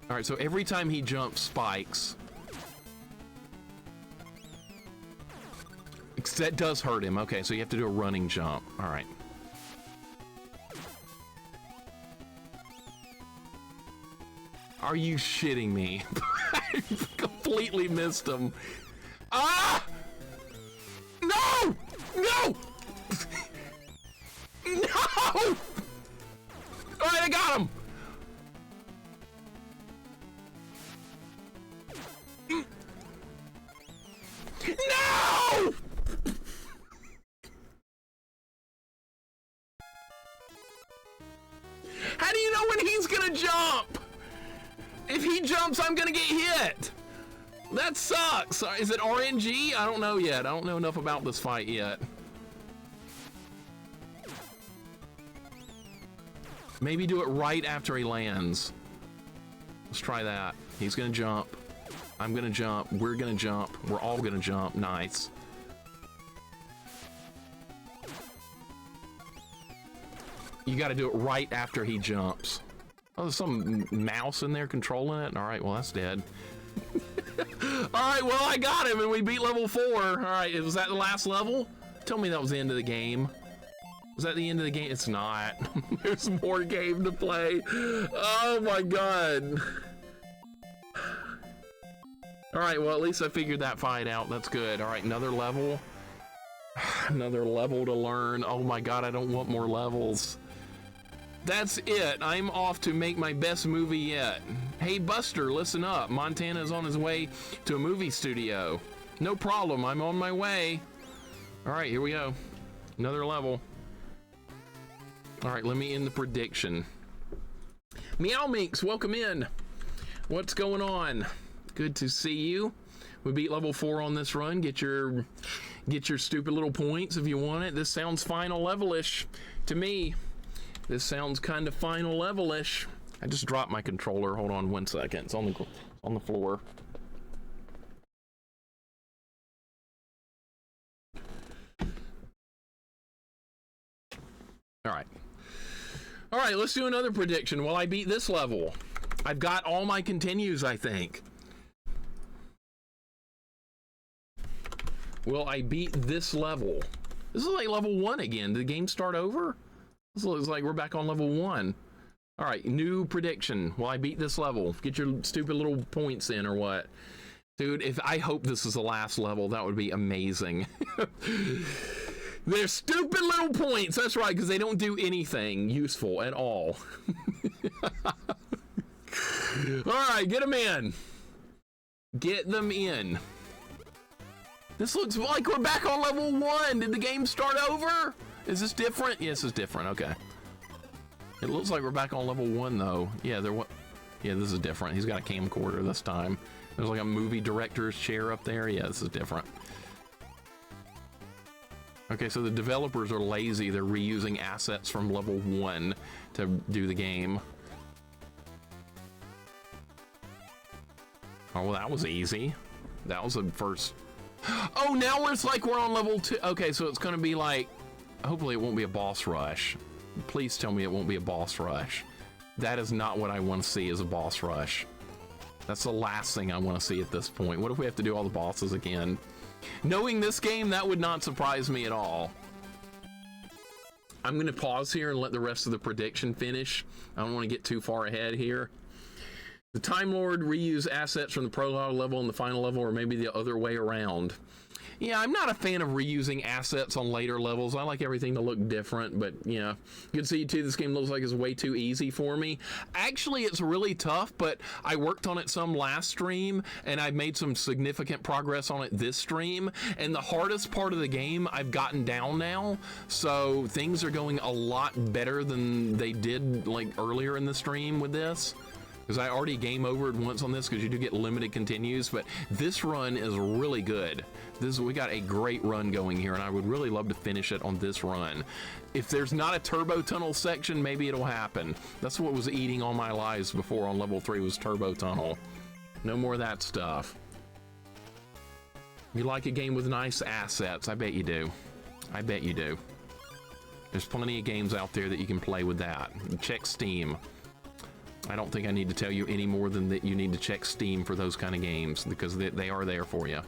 All right, so every time he jumps, spikes. That does hurt him. Okay, so you have to do a running jump. All right. Are you shitting me? I completely missed him. Ah! No! No! No! All right, I got him. No! How do you know when he's gonna jump? If he jumps, I'm gonna get hit. That sucks. Is it RNG? I don't know yet. I don't know enough about this fight yet. Maybe do it right after he lands. Let's try that. He's gonna jump. I'm gonna jump. We're gonna jump. We're all gonna jump. Nice. You gotta do it right after he jumps. Oh, there's some mouse in there controlling it. All right, well, that's dead. All right, well, I got him and we beat level 4. All right, was that the last level? Tell me that was the end of the game. Was that the end of the game? It's not. There's more game to play. Oh my god. All right, well, at least I figured that fight out. That's good. All right, another level. Another level to learn. Oh my god, I don't want more levels. That's it. I'm off to make my best movie yet. Hey, Buster, listen up. Montana is on his way to a movie studio. No problem. I'm on my way. All right, here we go. Another level. All right, let me end the prediction. Meow Minx, welcome in. What's going on? Good to see you. We beat level 4 on this run. Get your stupid little points if you want it. This sounds final level-ish to me. This sounds kind of final level-ish. I just dropped my controller. Hold on 1 second. It's on the floor. All right. All right, let's do another prediction. Will I beat this level? I've got all my continues, I think. Will I beat this level? This is like level 1 again. Did the game start over? This looks like we're back on level 1. All right, new prediction. Will I beat this level? Get your stupid little points in or what? Dude, if I hope this is the last level, that would be amazing. They're stupid little points. That's right, because they don't do anything useful at all. All right, get them in. Get them in. This looks like we're back on level 1. Did the game start over? Is this different? Yes, it's different. Okay. It looks like we're back on level 1 though. Yeah, yeah, this is different. He's got a camcorder this time. There's like a movie director's chair up there. Yeah, this is different. Okay, so the developers are lazy. They're reusing assets from level 1 to do the game. Oh, well, that was easy. That was the first. Oh, now it's like we're on level 2. Okay, so it's going to be like, hopefully it won't be a boss rush. Please tell me it won't be a boss rush. That is not what I want to see as a boss rush. That's the last thing I want to see at this point. What if we have to do all the bosses again? Knowing this game, that would not surprise me at all. I'm going to pause here and let the rest of the prediction finish. I don't want to get too far ahead here. The Time Lord reuse assets from the prologue level and the final level, or maybe the other way around. Yeah, I'm not a fan of reusing assets on later levels. I like everything to look different, but yeah. You can see too, this game looks like it's way too easy for me. Actually, it's really tough, but I worked on it some last stream, and I've made some significant progress on it this stream. And the hardest part of the game I've gotten down now, so things are going a lot better than they did like earlier in the stream with this. Because I already game overed once on this because you do get limited continues, but this run is really good. We got a great run going here, and I would really love to finish it on this run. If there's not a turbo tunnel section, maybe it'll happen. That's what was eating all my lives before on level 3 was turbo tunnel. No more of that stuff. You like a game with nice assets? I bet you do. I bet you do. There's plenty of games out there that you can play with that. Check Steam. I don't think I need to tell you any more than that you need to check Steam for those kind of games, because they are there for you.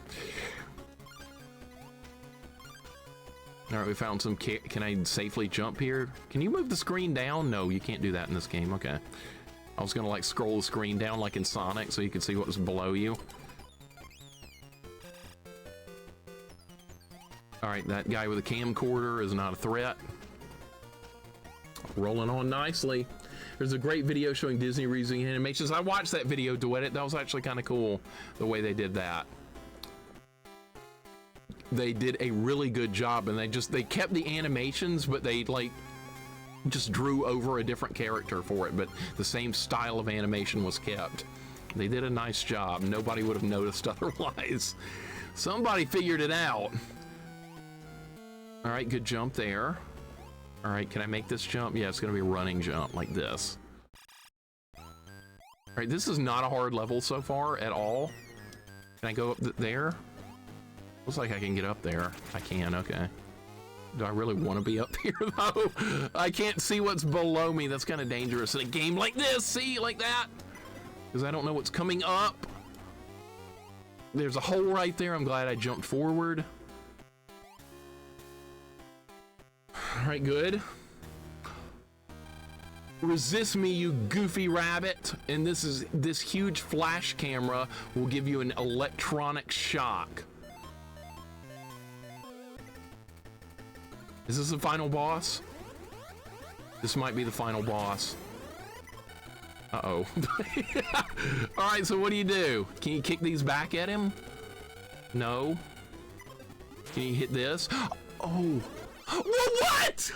All right, we found some. Can I safely jump here? Can you move the screen down? No, you can't do that in this game. Okay. I was gonna like scroll the screen down like in Sonic so you could see what was below you. All right, that guy with a camcorder is not a threat. Rolling on nicely. There's a great video showing Disney reusing animations. I watched that video, Duet It. That was actually kind of cool, the way they did that. They did a really good job, and they kept the animations, but they like just drew over a different character for it, but the same style of animation was kept. They did a nice job. Nobody would have noticed otherwise. Somebody figured it out. All right, good jump there. All right, can I make this jump? Yeah, it's gonna be a running jump like this. All right, this is not a hard level so far at all. Can I go up there? Looks like I can get up there. I can, okay. Do I really want to be up here though? I can't see what's below me. That's kind of dangerous in a game like this. See, like that? Because I don't know what's coming up. There's a hole right there. I'm glad I jumped forward. All right, good. Resist me, you goofy rabbit. And this huge flash camera will give you an electronic shock. Is this the final boss? This might be the final boss. Uh-oh. All right, so what do? Can you kick these back at him? No. Can you hit this? Oh. What?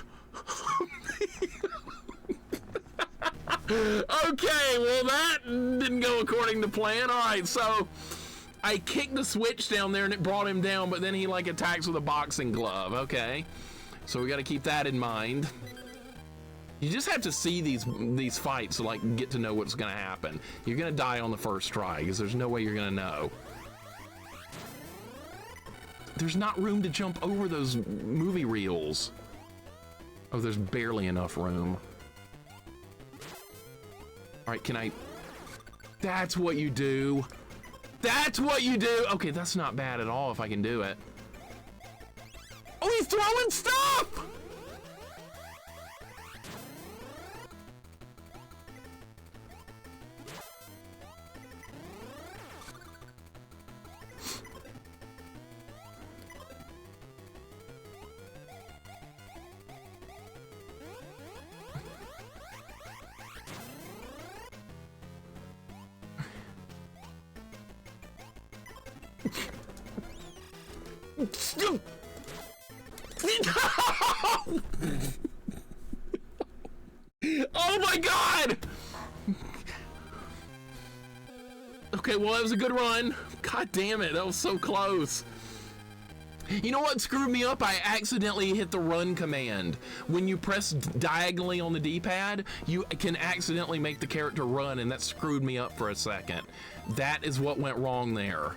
Okay, well that didn't go according to plan. All right, so I kicked the switch down there and it brought him down, but then he like attacks with a boxing glove. Okay, so we got to keep that in mind. You just have to see these fights to like get to know what's gonna happen. You're gonna die on the first try because there's no way you're gonna know. There's not room to jump over those movie reels. Oh, there's barely enough room. All right, can I? That's what you do. That's what you do. Okay, that's not bad at all if I can do it. Oh, he's throwing stuff! Oh my god! Okay, well, that was a good run. God damn it, that was so close. You know what screwed me up? I accidentally hit the run command. When you press diagonally on the D-pad, you can accidentally make the character run, and that screwed me up for a second. That is what went wrong there.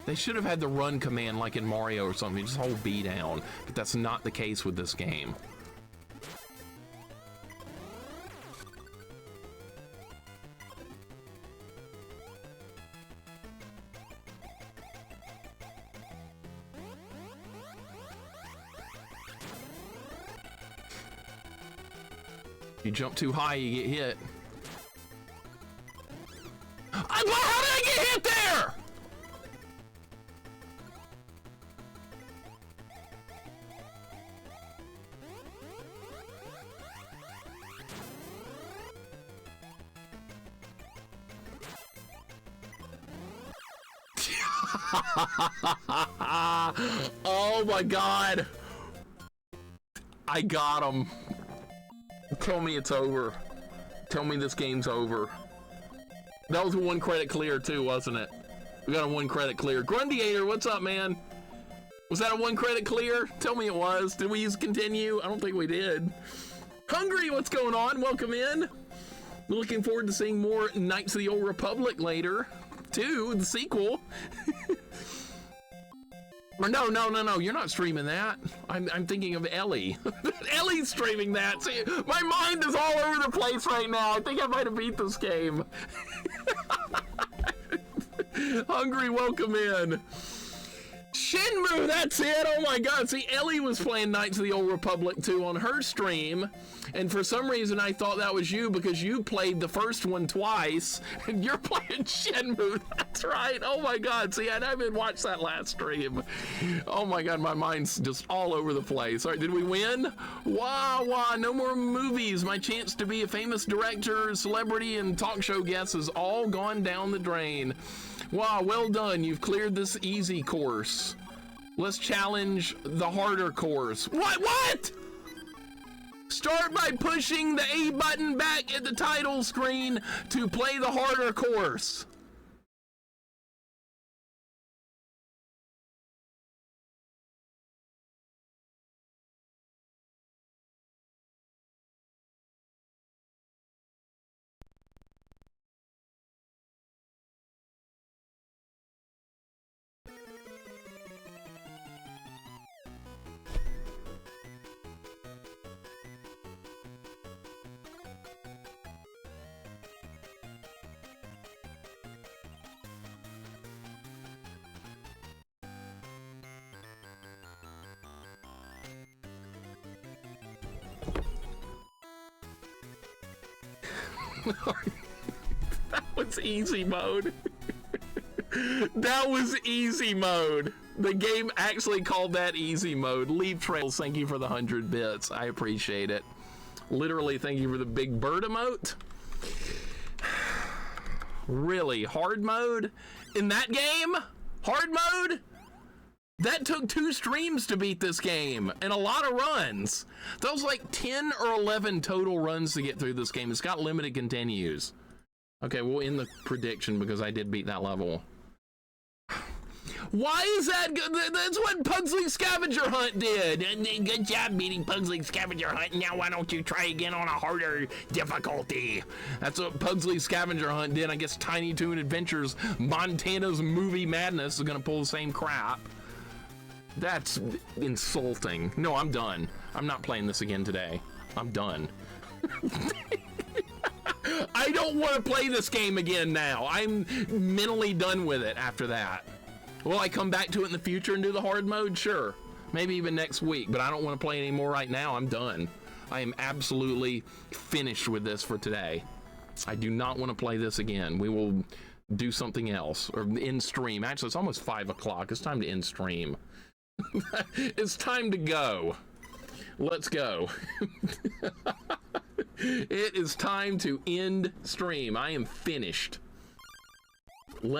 They should have had the run command like in Mario or something, just hold B down, but that's not the case with this game. You jump too high, you get hit. How did I get hit there? Oh my god. I got him. Tell me it's over. Tell me this game's over. That was a 1 credit clear too, wasn't it? We got a 1 credit clear. Grundiator, what's up, man? Was that a 1 credit clear? Tell me it was. Did we use continue? I don't think we did. Hungry, what's going on? Welcome in. Looking forward to seeing more Knights of the Old Republic later. 2, the sequel. Or no, you're not streaming that. I'm thinking of Ellie. Ellie's streaming that. See, my mind is all over the place right now. I think I might have beat this game. Hungry, welcome in. Shenmue, that's it. Oh my god. See, Ellie was playing Knights of the Old Republic 2 on her stream, and for some reason I thought that was you because you played the first one twice, and you're playing Shenmue. That's right. Oh my god. See, I haven't watched that last stream. Oh my god, my mind's just all over the place. All right, did we win? Wow, no more movies. My chance to be a famous director, celebrity, and talk show guest has all gone down the drain. Wow, well done. You've cleared this easy course. Let's challenge the harder course. What? Start by pushing the A button back at the title screen to play the harder course. That was easy mode. That was easy mode. The game actually called that easy mode. Leave Trails, thank you for the 100 bits. I appreciate it. Literally, thank you for the big bird emote. Really, hard mode? In that game? Hard mode? That took 2 streams to beat this game, and a lot of runs. That was like 10 or 11 total runs to get through this game. It's got limited continues. Okay, we'll end the prediction because I did beat that level. Why is that good? That's what Pugsley Scavenger Hunt did. Good job beating Pugsley Scavenger Hunt. Now why don't you try again on a harder difficulty? That's what Pugsley Scavenger Hunt did. I guess Tiny Toon Adventures, Montana's Movie Madness is gonna pull the same crap. That's insulting. No, I'm done. I'm not playing this again today. I'm done. I don't want to play this game again now. I'm mentally done with it after that. Will I come back to it in the future and do the hard mode? Sure. Maybe even next week, but I don't want to play anymore right now. I'm done. I am absolutely finished with this for today. I do not want to play this again. We will do something else or end stream. Actually, it's almost 5 o'clock. It's time to end stream. It's time to go. Let's go. It is time to end stream. I am finished. Let's